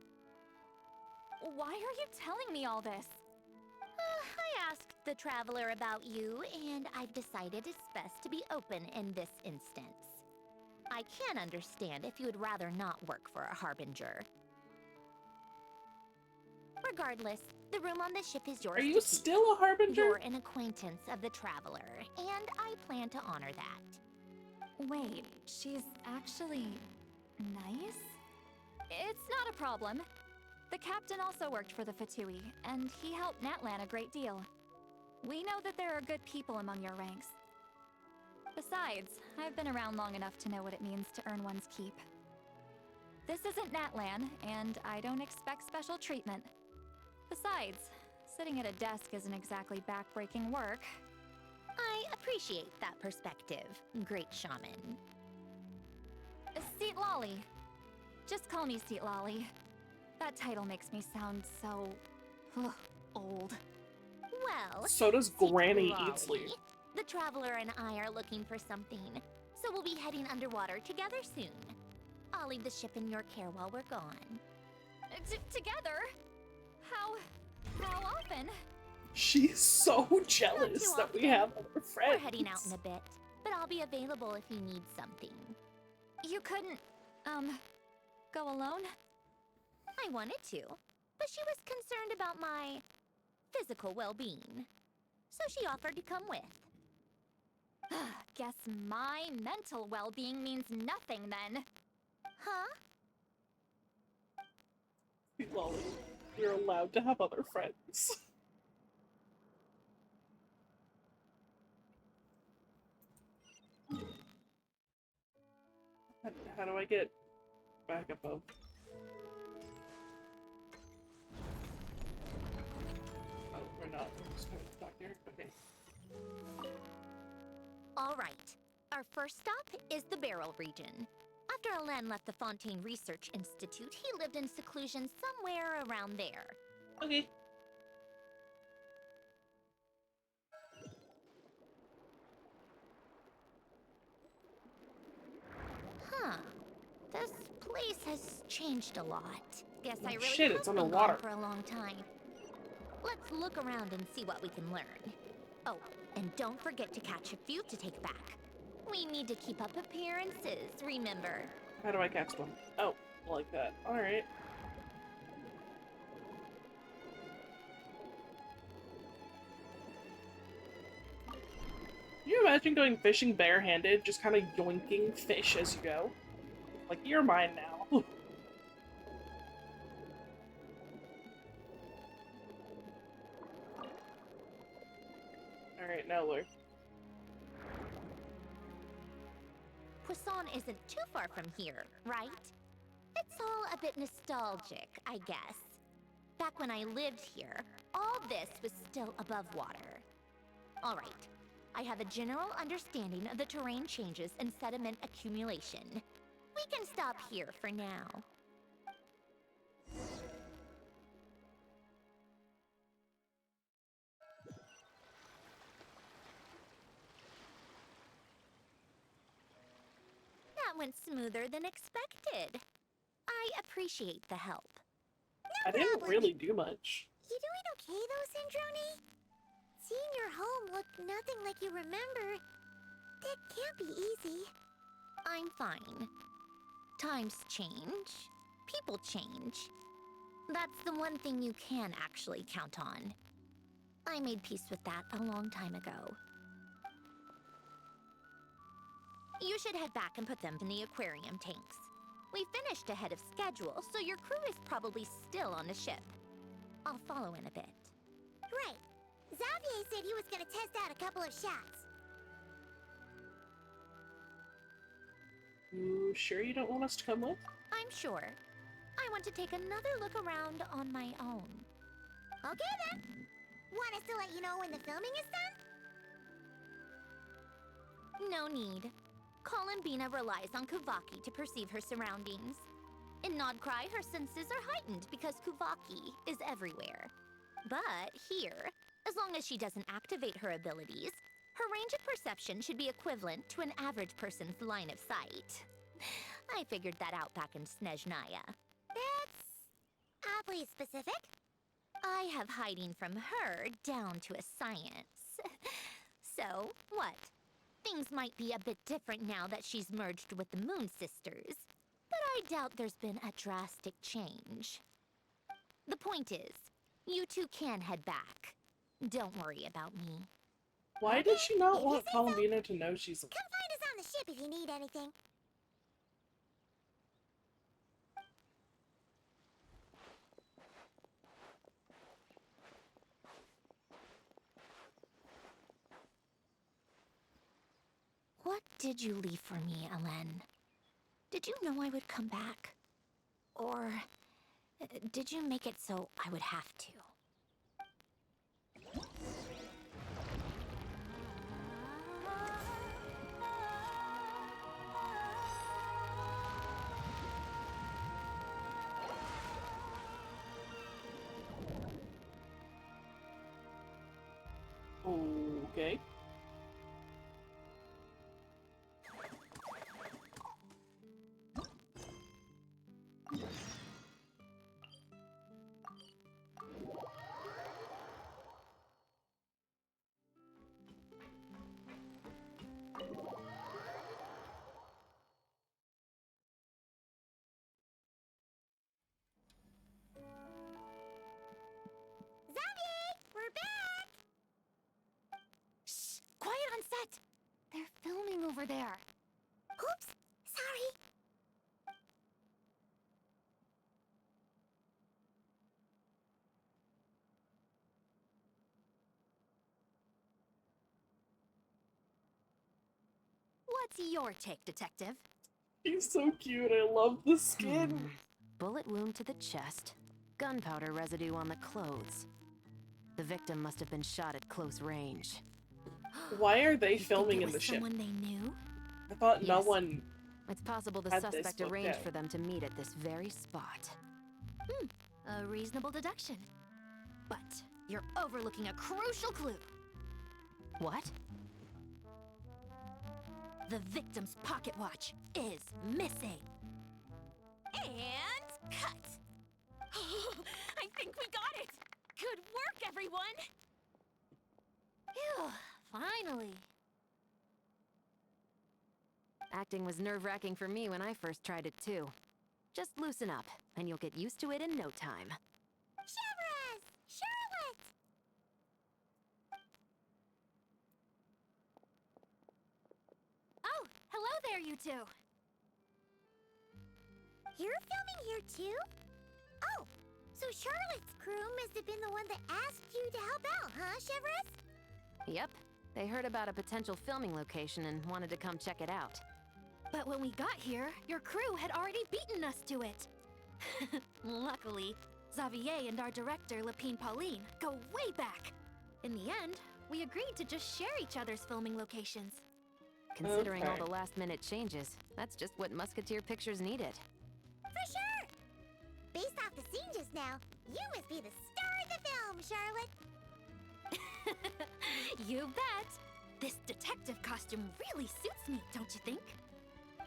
Why are you telling me all this? I asked the Traveler about you, and I've decided it's best to be open in this instance. I can understand if you would rather not work for a Harbinger. Regardless, the room on the ship is yours Are you to keep. still a Harbinger? You're an acquaintance of the Traveler, and I plan to honor that. Wait, she's actually nice? It's not a problem. The captain also worked for the Fatui, and he helped Natlan a great deal. We know that there are good people among your ranks. Besides, I've been around long enough to know what it means to earn one's keep. This isn't Natlan, and I don't expect special treatment. Besides, sitting at a desk isn't exactly backbreaking work. I appreciate that perspective, great shaman. Seat Lolly. Just call me Seat Lolly. That title makes me sound so... old. Well, So does Seat Granny Lolly, Eatsley. The Traveler and I are looking for something, so we'll be heading underwater together soon. I'll leave the ship in your care while we're gone. Together? How often? She's so jealous that we often. have other friends. We're heading out in a bit, but I'll be available if you need something. You couldn't, go alone? I wanted to, but she was concerned about my physical well-being, so she offered to come with. Guess my mental well-being means nothing then. Huh? Lolly, you're allowed to have other friends. How do I get back above? Oh, right. not? I'm just gonna talk here. Okay. All right. Our first stop is the Beryl region. After Alain left the Fontaine Research Institute, he lived in seclusion somewhere around there. Okay. Huh. This place has changed a lot. Guess I really Shit, have it's been underwater. gone for a long time. Let's look around and see what we can learn. Oh, and don't forget to catch a few to take back. We need to keep up appearances, remember? How do I catch them? Oh, like that. Alright. Can you imagine going fishing barehanded, just kind of yoinking fish as you go? Like, you're mine now. Alright, now look. Poisson isn't too far from here, right? It's all a bit nostalgic, I guess. Back when I lived here, all this was still above water. All right, I have a general understanding of the terrain changes and sediment accumulation. We can stop here for now. That went smoother than expected. I appreciate the help. I didn't really do much. You doing okay though, Syndrome? Seeing your home look nothing like you remember, that can't be easy. I'm fine. Times change. People change. That's the one thing you can actually count on. I made peace with that a long time ago. You should head back and put them in the aquarium tanks. We finished ahead of schedule, so your crew is probably still on the ship. I'll follow in a bit. Right. Xavier said he was gonna test out a couple of shots. You sure you don't want us to come with? I'm sure. I want to take another look around on my own. Okay then. Want us to let you know when the filming is done? No need. Columbina relies on Kuvaki to perceive her surroundings. In Nodcry, her senses are heightened because Kuvaki is everywhere. But here, as long as she doesn't activate her abilities, her range of perception should be equivalent to an average person's line of sight. I figured that out back in Snezhnaya. That's oddly specific. I have hiding from her down to a science. So, what? Things might be a bit different now that she's merged with the Moon Sisters, but I doubt there's been a drastic change. The point is, you two can head back. Don't worry about me. Why does she not want Columbina to know she's Come find us on the ship if you need anything. What did you leave for me, Alain? Did you know I would come back? Or did you make it so I would have to? okay. Xavier, we're back! Shh! Quiet on set! They're filming over there. Oops, sorry. What's your take, Detective? He's so cute. I love the skin. Bullet wound to the chest. Gunpowder residue on the clothes. The victim must have been shot at close range. Why are they You think filming it in was the ship? someone they knew? I thought no Yes. one. It's possible the Had this suspect booked arranged out. for them to meet at this very spot. A reasonable deduction. But you're overlooking a crucial clue. What? The victim's pocket watch is missing. And cut. I think we got it. Good work, everyone. Phew, finally. Acting was nerve-wracking for me when I first tried it too. Just loosen up, and you'll get used to it in no time. Chevrus! Charlotte! Oh, hello there, you two. You're filming here too? Oh, so Charlotte's crew must have been the one that asked you to help out, huh, Chevrus? Yep, they heard about a potential filming location and wanted to come check it out. But when we got here, your crew had already beaten us to it. Luckily, Xavier and our director, Lapine Pauline, go way back. In the end, we agreed to just share each other's filming locations. Considering all Okay. the last-minute changes, that's just what Musketeer Pictures needed. For sure! Based off the scene just now, you must be the star of the film, Charlotte! You bet! This detective costume really suits me, don't you think?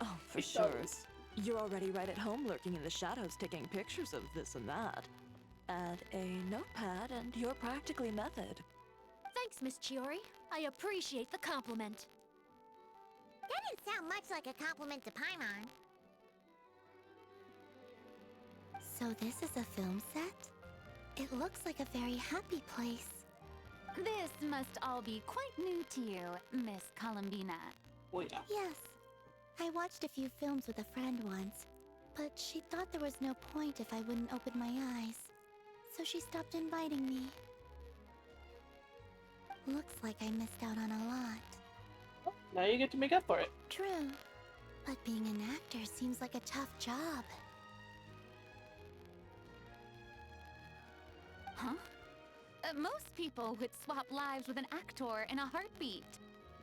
Oh, for It sure. does. You're already right at home lurking in the shadows taking pictures of this and that. Add a notepad and you're practically method. Thanks, Miss Chiori. I appreciate the compliment. That didn't sound much like a compliment to Paimon. So this is a film set? It looks like a very happy place. This must all be quite new to you, Miss Columbina. Well, yeah. Yes. I watched a few films with a friend once, but she thought there was no point if I wouldn't open my eyes. So she stopped inviting me. Looks like I missed out on a lot. Well, now you get to make up for it. True. But being an actor seems like a tough job. Huh? Most people would swap lives with an actor in a heartbeat.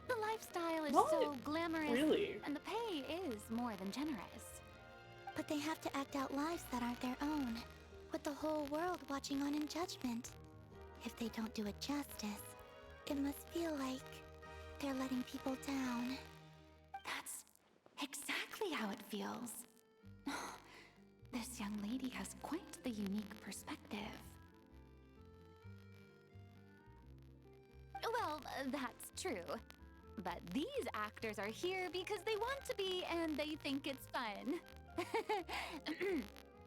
The lifestyle is so What? glamorous, Really? and the pay is more than generous. But they have to act out lives that aren't their own, with the whole world watching on in judgment. If they don't do it justice, it must feel like they're letting people down. That's exactly how it feels. This young lady has quite the unique perspective. Well, that's true. But these actors are here because they want to be and they think it's fun.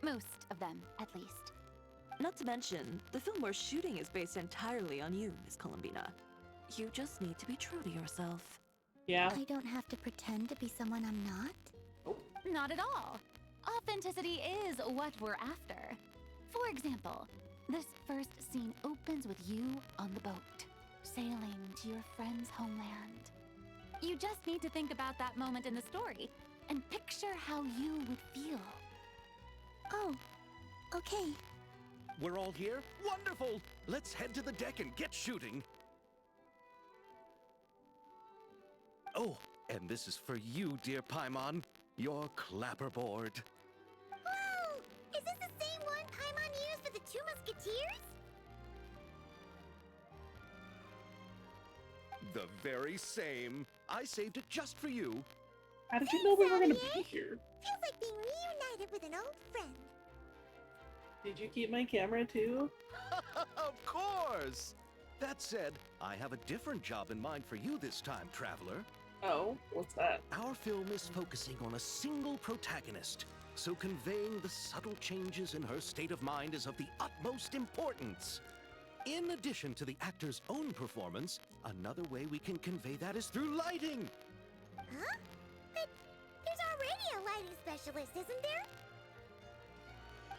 Most of them, at least. Not to mention, the film we're shooting is based entirely on you, Miss Columbina. You just need to be true to yourself. Yeah. I don't have to pretend to be someone I'm not. Not at all. Authenticity is what we're after. For example, this first scene opens with you on the boat, sailing to your friend's homeland. You just need to think about that moment in the story and picture how you would feel. Oh, okay. We're all here? Wonderful! Let's head to the deck and get shooting. Oh, and this is for you, dear Paimon. Your clapperboard. Whoa! Is this the same one Paimon used for the Two Musketeers? The very same. I saved it just for you. How did you know we were gonna Xavier. be here? Feels like being reunited with an old friend. Did you keep my camera too? Of course! That said, I have a different job in mind for you this time, traveler. Oh, what's that? Our film is focusing on a single protagonist, so conveying the subtle changes in her state of mind is of the utmost importance. In addition to the actor's own performance, another way we can convey that is through lighting. Huh? But there's already a lighting specialist, isn't there?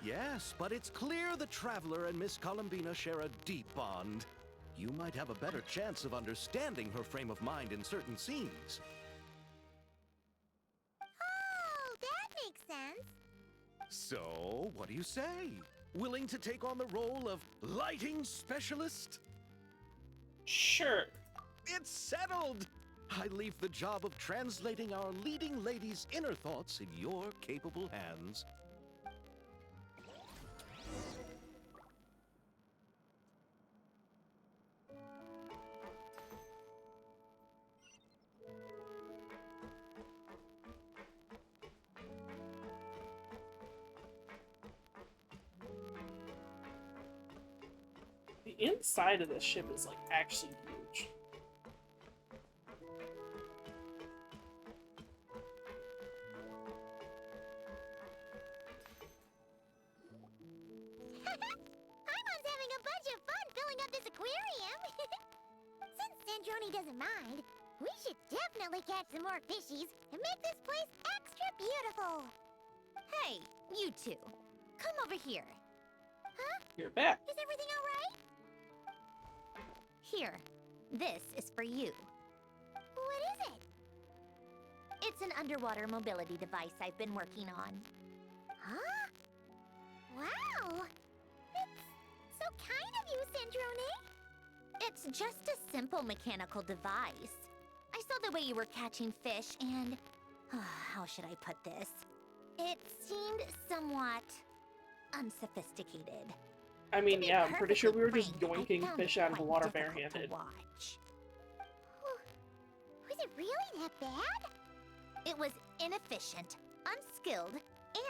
Yes, but it's clear the Traveler and Miss Columbina share a deep bond. You might have a better chance of understanding her frame of mind in certain scenes. Oh, that makes sense. So, what do you say? Willing to take on the role of lighting specialist? Sure. It's settled! I leave the job of translating our leading lady's inner thoughts in your capable hands. The inside of this ship is like actually huge. Paimon's having a bunch of fun filling up this aquarium. Since Sandrone doesn't mind, we should definitely catch some more fishies and make this place extra beautiful. Hey, you two. Come over here. You're back. Is everything all right? Here. This is for you. What is it? It's an underwater mobility device I've been working on. Huh? Wow! It's so kind of you, Sandrone. It's just a simple mechanical device. I saw the way you were catching fish and... how should I put this? It seemed somewhat... unsophisticated. I mean, To be yeah, I'm pretty sure we were perfectly just frank, I yoinking found fish it out of the quite water difficult to barehanded. watch. Was it really that bad? It was inefficient, unskilled,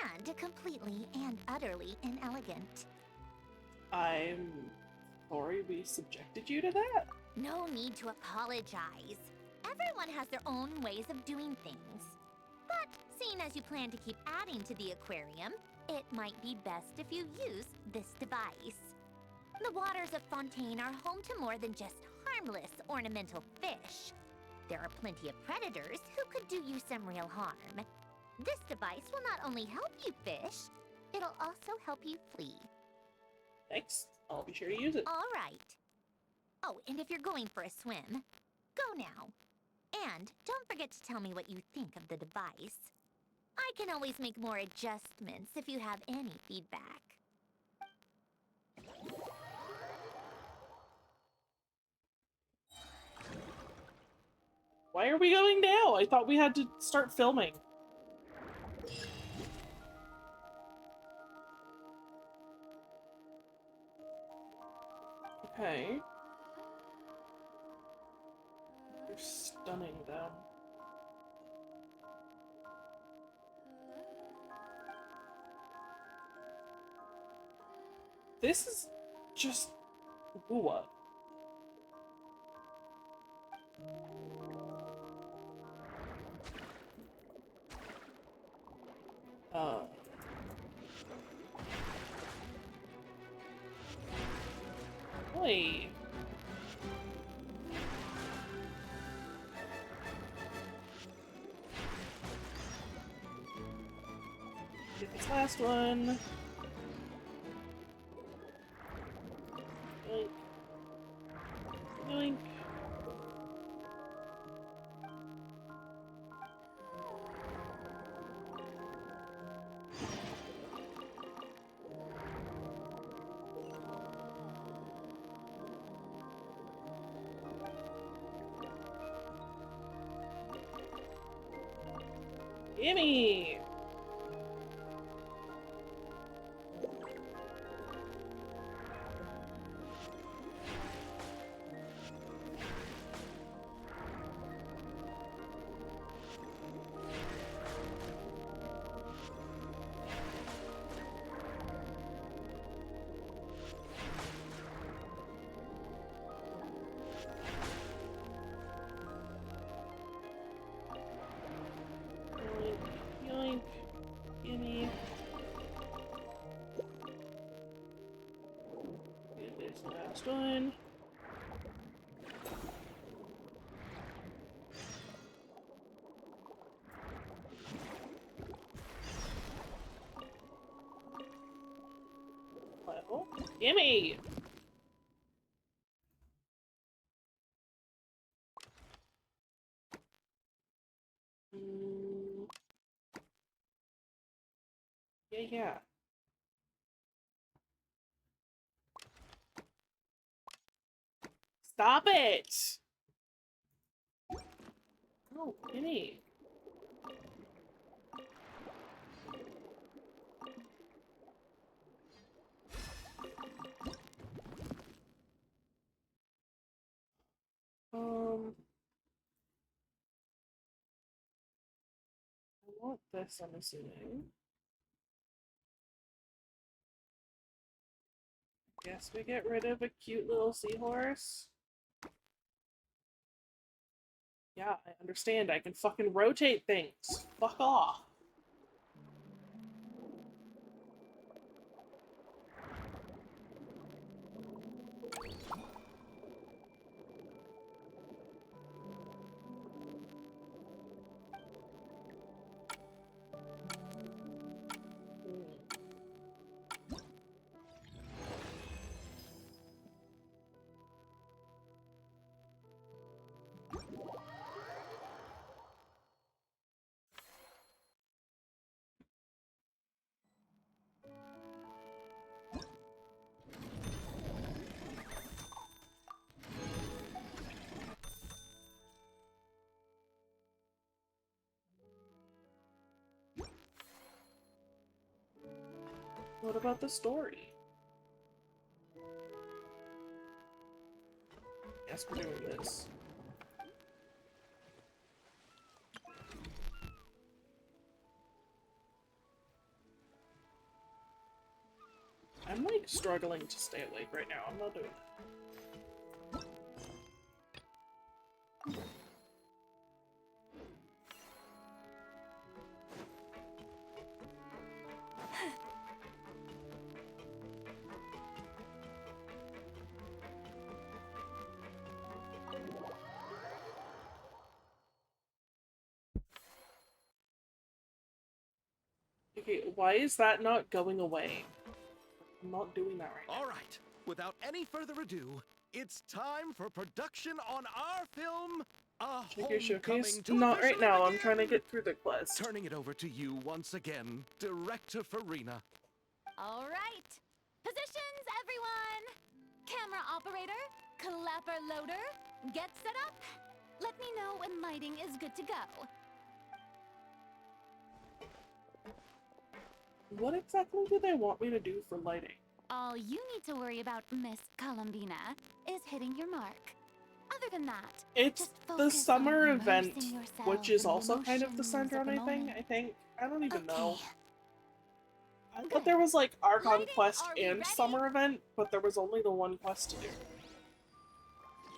and completely and utterly inelegant. I'm sorry we subjected you to that. No need to apologize. Everyone has their own ways of doing things. But seeing as you plan to keep adding to the aquarium, it might be best if you use this device. The waters of Fontaine are home to more than just harmless ornamental fish. There are plenty of predators who could do you some real harm. This device will not only help you fish, it'll also help you flee. Thanks. I'll be sure to use it. All right. Oh, and if you're going for a swim, go now. And don't forget to tell me what you think of the device. I can always make more adjustments if you have any feedback. Why are we going now? I thought we had to start filming. Okay. You're stunning them. This is just what? Wait. Get this last one. Yoink. Yoink. Gimme! Yoink, yoink, gimme. Get this last one. Well, gimme! Mm. Yeah. Stop it! Oh, Kenny. I want this, I'm assuming. Guess we get rid of a cute little seahorse. Yeah, I understand. I can fucking rotate things. Fuck off. What about the story? Guess we're doing this. I'm like struggling to stay awake right now. I'm not doing that. Okay, why is that not going away? I'm not doing that right now. All right, without any further ado, it's time for production on our film, A Okay, Homecoming showcase. to Not right officially now. I'm begin. trying to get through the quest. Turning it over to you once again, Director Farina. All right. Positions, everyone. Camera operator, clapper loader, get set up. Let me know when lighting is good to go. What exactly do they want me to do for lighting? All you need to worry about, Miss Columbina, is hitting your mark. Other than that, It's just the focus summer on event, immersing yourself which is in the also kind of the emotions center of the my thing, moment. I think. I don't even know. Okay. I thought Good. there was like Archon Lighting, quest are we and ready? summer event, but there was only the one quest to do.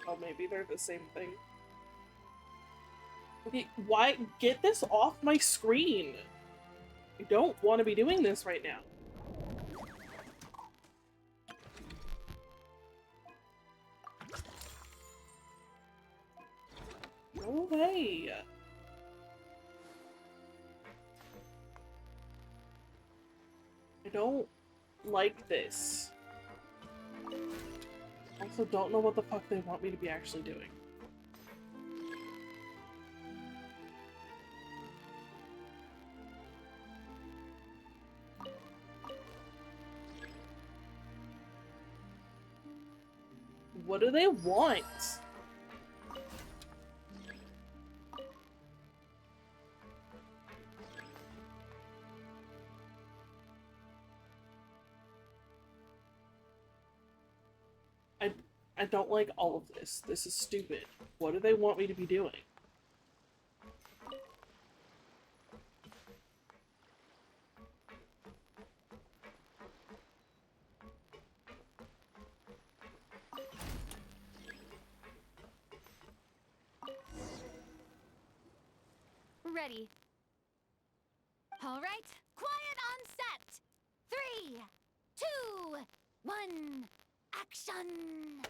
Oh, maybe they're the same thing. Okay, why? Get this off my screen! I don't want to be doing this right now. Go away! I don't like this. Also, don't know what the fuck they want me to be actually doing. What do they want? I don't like all of this. This is stupid. What do they want me to be doing? Ready. All right, quiet on set. 3, 2, 1, action!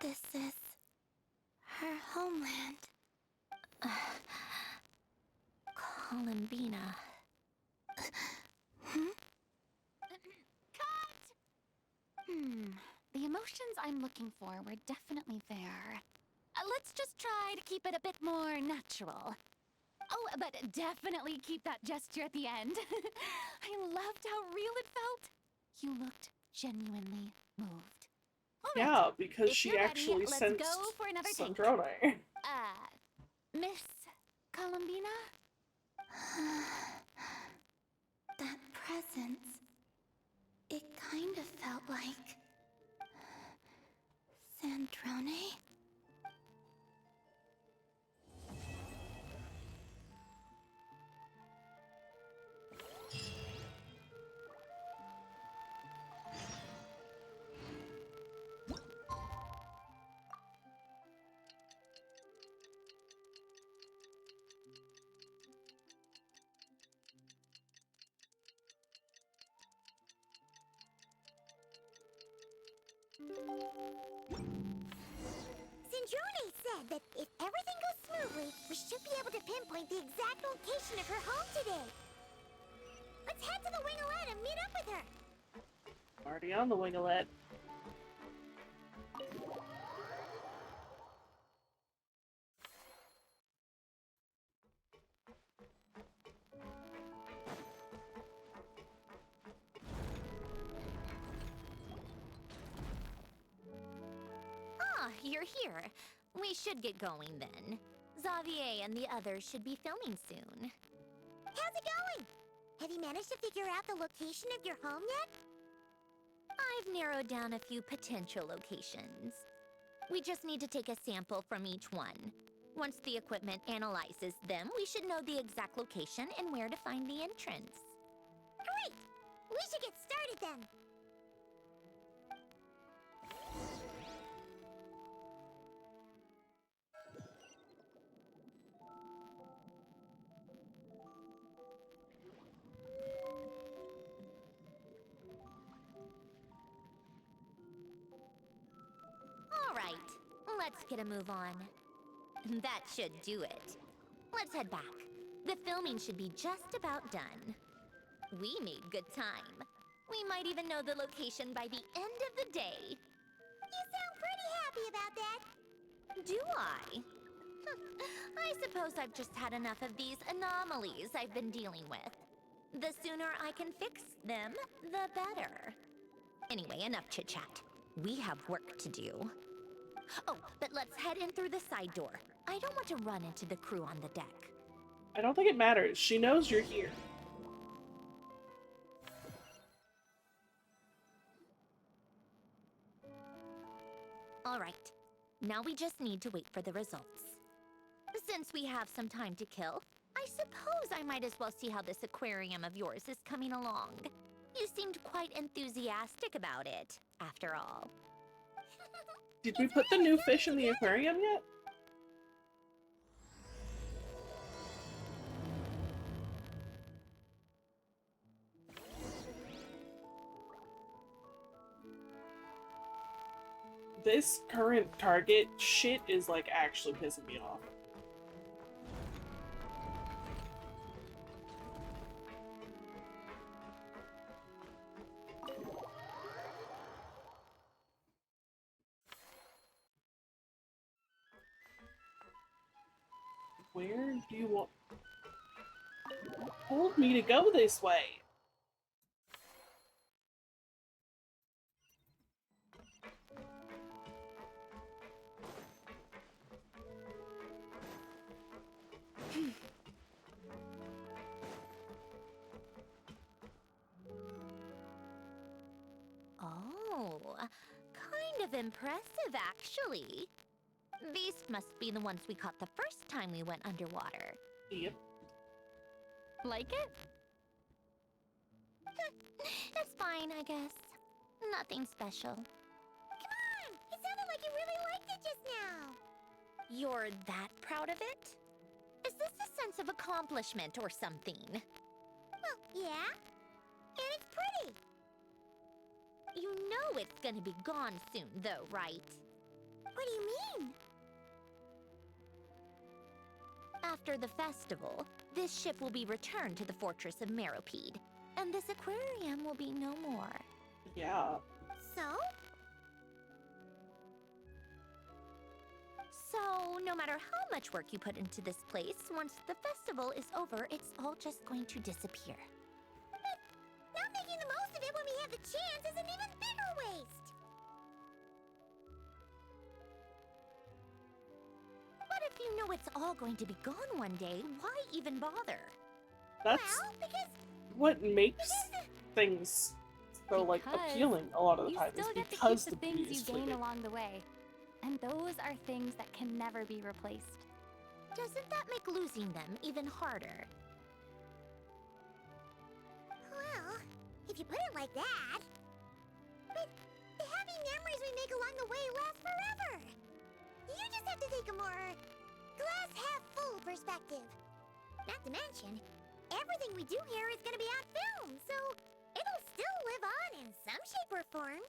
This is her homeland. Columbina. Cut! The emotions I'm looking for were definitely there. Let's just try to keep it a bit more natural. Oh, but definitely keep that gesture at the end. I loved how real it felt. You looked genuinely moved. Yeah, because If she you're ready, actually let's sensed go for another take. Sandrone. Miss Columbina? That presence. It kind of felt like. Sandrone? Sandrone said that if everything goes smoothly, we should be able to pinpoint the exact location of her home today. Let's head to the Wingolette and meet up with her. Already on the Wingolette. Ah, you're here. We should get going then. Xavier and the others should be filming soon. How's it going? Have you managed to figure out the location of your home yet? I've narrowed down a few potential locations. We just need to take a sample from each one. Once the equipment analyzes them, we should know the exact location and where to find the entrance. Great! We should get started then. All right, let's get a move on. That should do it. Let's head back. The filming should be just about done. We made good time. We might even know the location by the end of the day. You sound pretty happy about that. Do I? I suppose I've just had enough of these anomalies I've been dealing with. The sooner I can fix them, the better. Anyway, enough chit-chat. We have work to do. Oh, but let's head in through the side door. I don't want to run into the crew on the deck. I don't think it matters. She knows you're here. All right. Now we just need to wait for the results. Since we have some time to kill, I suppose I might as well see how this aquarium of yours is coming along. You seemed quite enthusiastic about it, after all. Did we put the new fish in the aquarium yet? This current target shit is like actually pissing me off. Where do you want... Told me to go this way. Oh, kind of impressive, actually. These must be the ones we caught the first time we went underwater. Yep. Like it? It's fine, I guess. Nothing special. Come on! It sounded like you really liked it just now. You're that proud of it? Is this a sense of accomplishment or something? Well, yeah. And it's pretty. You know it's gonna be gone soon, though, right? What do you mean? After the festival, this ship will be returned to the fortress of Meropide, and this aquarium will be no more. Yeah. So? So, no matter how much work you put into this place, once the festival is over, it's all just going to disappear. Not making the most of it when we have the chance is an even bigger waste. you know it's all going to be gone one day, why even bother? That's Well, because what makes things so like Because appealing a lot of the You time is still get to because keep the beauty things is you gain fleeting. along the way. And those are things that can never be replaced. doesn't that make losing them even harder? Well, if you put it like that. But the happy memories we make along the way last forever. You just have to take a more glass half full perspective. Not to mention, everything we do here is gonna be on film, so it'll still live on in some shape or form.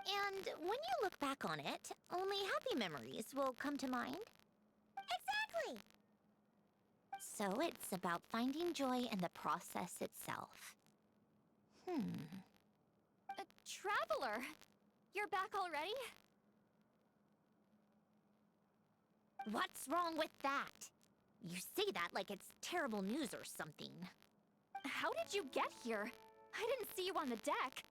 And when you look back on it, only happy memories will come to mind? Exactly. So it's about finding joy in the process itself. Traveler! You're back already? What's wrong with that? You say that like it's terrible news or something. How did you get here? I didn't see you on the deck.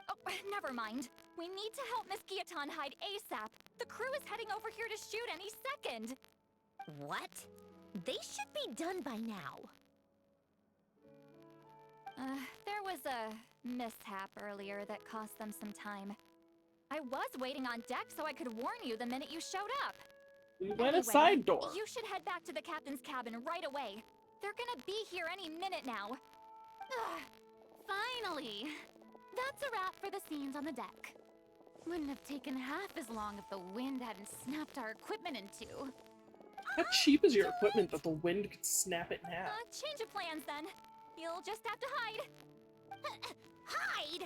Oh, never mind. We need to help Miss Guillotin hide ASAP. The crew is heading over here to shoot any second. What? They should be done by now. There was a mishap earlier that cost them some time. I was waiting on deck so I could warn you the minute you showed up. We went Anyway, a side door. You should head back to the captain's cabin right away. They're gonna be here any minute now. Ugh, finally! That's a wrap for the scenes on the deck. Wouldn't have taken half as long if the wind hadn't snapped our equipment in two. How cheap is your equipment that the wind could snap it in half? Change of plans then. You'll just have to hide. Hide?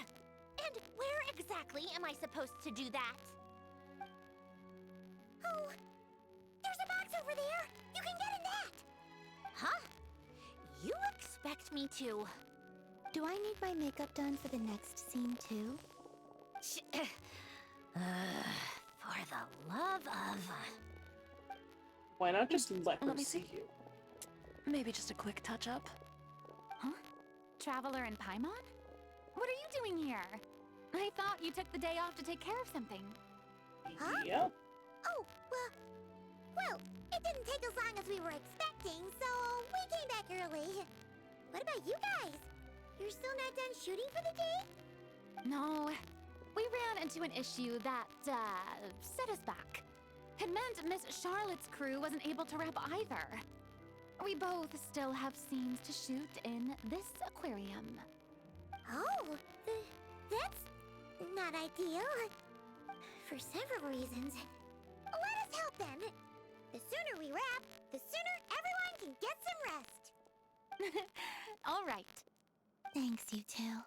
And where exactly am I supposed to do that? Oh, there's a box over there. You can get in that. Huh? You expect me to... Do I need my makeup done for the next scene too? For the love of... Why not just let her me see see. you? Maybe just a quick touch-up. Huh? Traveler and Paimon? What are you doing here? I thought you took the day off to take care of something. Huh? Yeah. Oh, well, it didn't take as long as we were expecting, so we came back early. What about you guys? You're still not done shooting for the day? No, we ran into an issue that, set us back. It meant Miss Charlotte's crew wasn't able to wrap either. We both still have scenes to shoot in this aquarium. Oh, that's not ideal. For several reasons. Let us help then. The sooner we wrap, the sooner everyone can get some rest. All right. Thanks, you two.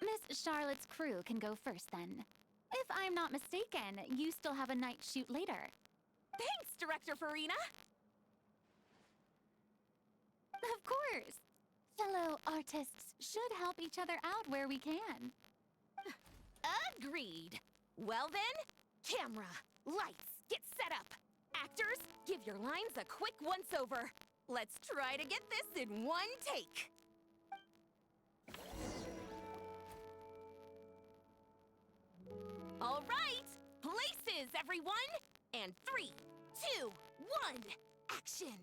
Miss Charlotte's crew can go first then. If I'm not mistaken, you still have a night shoot later. Thanks, Director Farina! Of course! Fellow artists should help each other out where we can. Agreed. Well then, camera, lights, get set up. Actors, give your lines a quick once-over. Let's try to get this in one take. All right, places, everyone! And 3, 2, 1, action!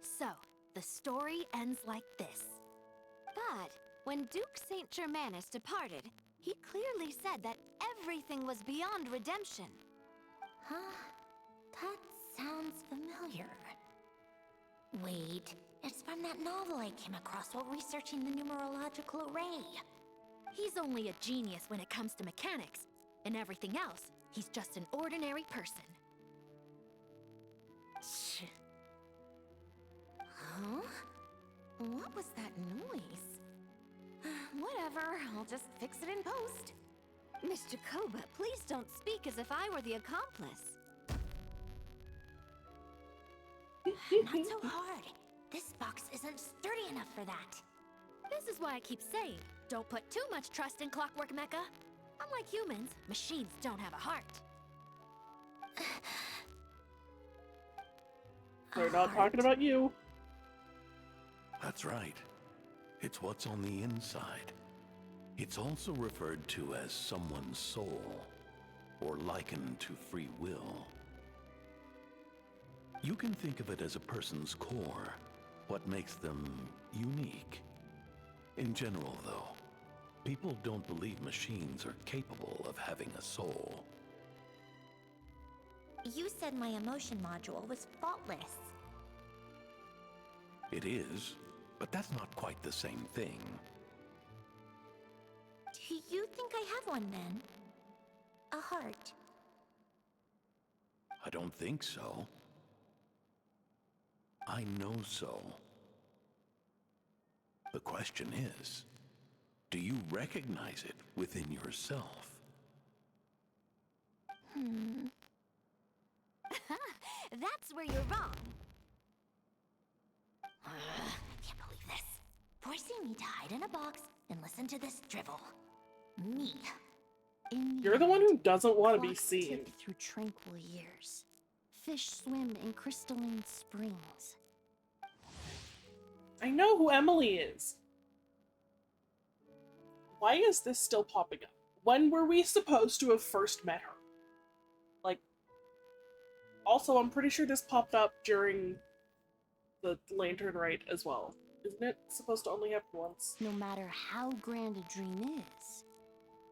So, the story ends like this. But when Duke Saint Germanus departed, he clearly said that everything was beyond redemption. Huh? That sounds familiar. Wait, it's from that novel I came across while researching the numerological array. He's only a genius when it comes to mechanics, and everything else, he's just an ordinary person. Huh? What was that noise? Whatever, I'll just fix it in post. Mr. Koba, please don't speak as if I were the accomplice. Not so hard. This box isn't sturdy enough for that. This is why I keep saying, don't put too much trust in Clockwork Mecha. Unlike humans, machines don't have a heart. We're not talking about you. That's right. It's what's on the inside. It's also referred to as someone's soul, or likened to free will. You can think of it as a person's core, what makes them unique. In general, though, people don't believe machines are capable of having a soul. You said my emotion module was faultless. It is, but that's not quite the same thing. Do you think I have one then? A heart? I don't think so. I know so. The question is, do you recognize it within yourself? That's where you're wrong. I can't believe this. Forcing me to hide in a box and listen to this drivel. Me. You're the one who doesn't want to be Clocks seen. tick through tranquil years. Fish swim in crystalline springs. I know who Emily is. Why is this still popping up? When were we supposed to have first met her? Like, also, I'm pretty sure this popped up during the Lantern Rite as well. Isn't it supposed to only happen once? No matter how grand a dream is,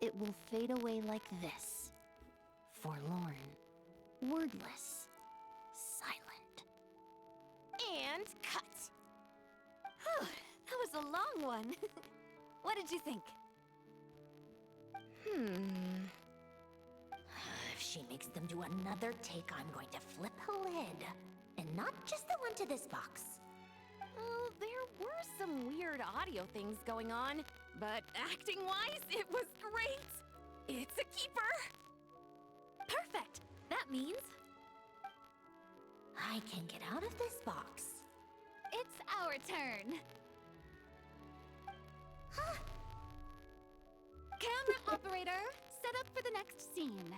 it will fade away like this. Forlorn, wordless, silent. And cut. Whew, that was a long one. What did you think? If she makes them do another take, I'm going to flip a lid. And not just the one to this box. Oh, there were some weird audio things going on, but acting-wise, it was great. It's a keeper. Perfect! That means I can get out of this box. It's our turn. Camera operator, set up for the next scene.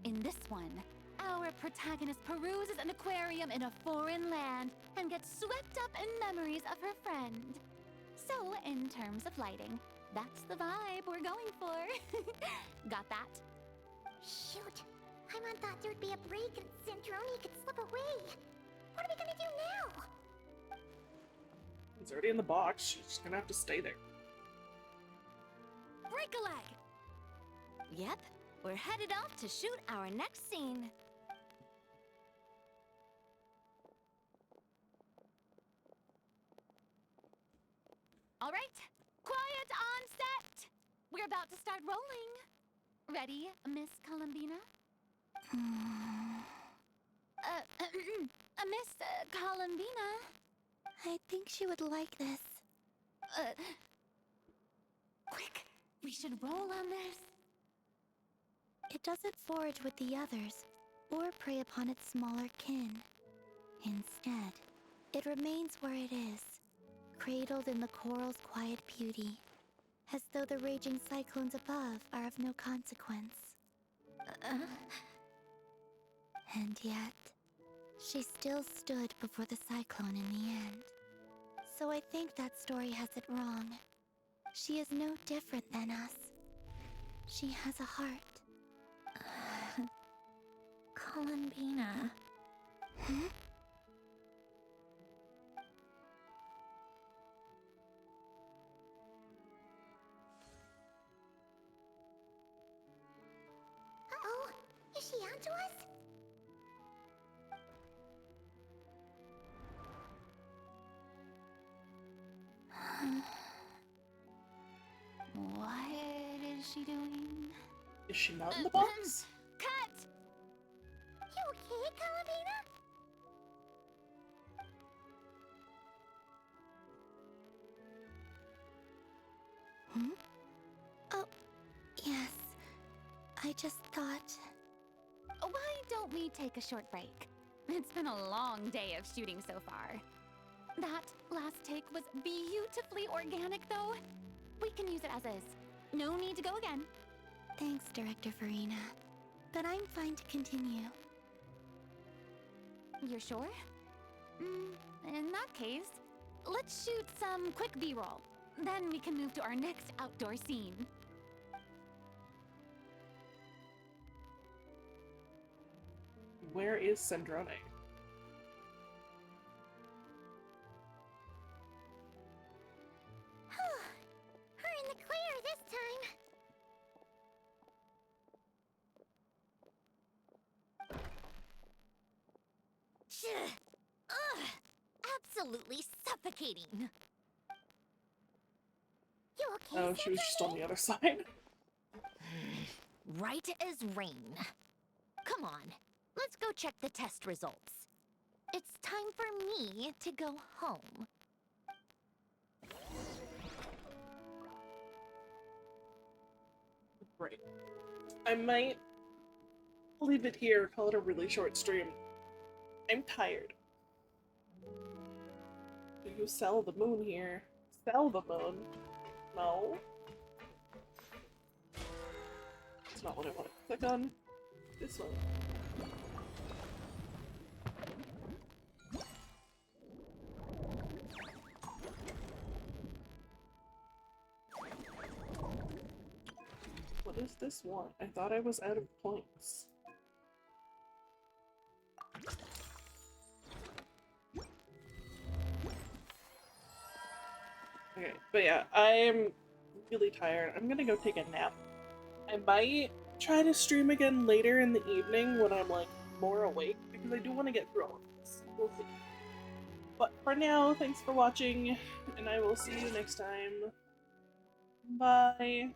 In this one, our protagonist peruses an aquarium in a foreign land and gets swept up in memories of her friend. So, in terms of lighting, that's the vibe we're going for. Got that? Shoot. Paimon thought there'd be a break and Zandroni could slip away. What are we gonna do now? It's already in the box. She's just gonna have to stay there. break a leg! Yep, we're headed off to shoot our next scene. All right, quiet on set. We're about to start rolling. Ready, Miss Columbina? Miss Columbina? I think she would like this. Quick, we should roll on this. It doesn't forage with the others, or prey upon its smaller kin. Instead, it remains where it is, cradled in the coral's quiet beauty, as though the raging cyclones above are of no consequence. And yet, she still stood before the cyclone in the end. So I think that story has it wrong. She is no different than us. She has a heart. Columbina. Hmm? Uh-oh, is she onto us? What is she doing? Is she not in the box? Cut! You okay, Columbina? Hmm? Oh, yes. I just thought... Why don't we take a short break? It's been a long day of shooting so far. That last take was beautifully organic, though. We can use it as is. No need to go again. Thanks, Director Farina. But I'm fine to continue. You're sure? In that case, let's shoot some quick B-roll. Then we can move to our next outdoor scene. Where is Sandrone? We're in the clear this time. Ugh! Absolutely suffocating. You okay? Oh, she was just on the other side. Right as rain. Come on, let's go check the test results. It's time for me to go home. Right. I might leave it here, call it a really short stream. I'm tired. Do you sell the moon here? Sell the moon? No. That's not what I want to click on. This one. What is this one? I thought I was out of points. Okay, but yeah, I'm really tired. I'm gonna go take a nap. I might try to stream again later in the evening when I'm like more awake, because I do want to get through all of this. We'll see. But for now, thanks for watching, and I will see you next time. Bye!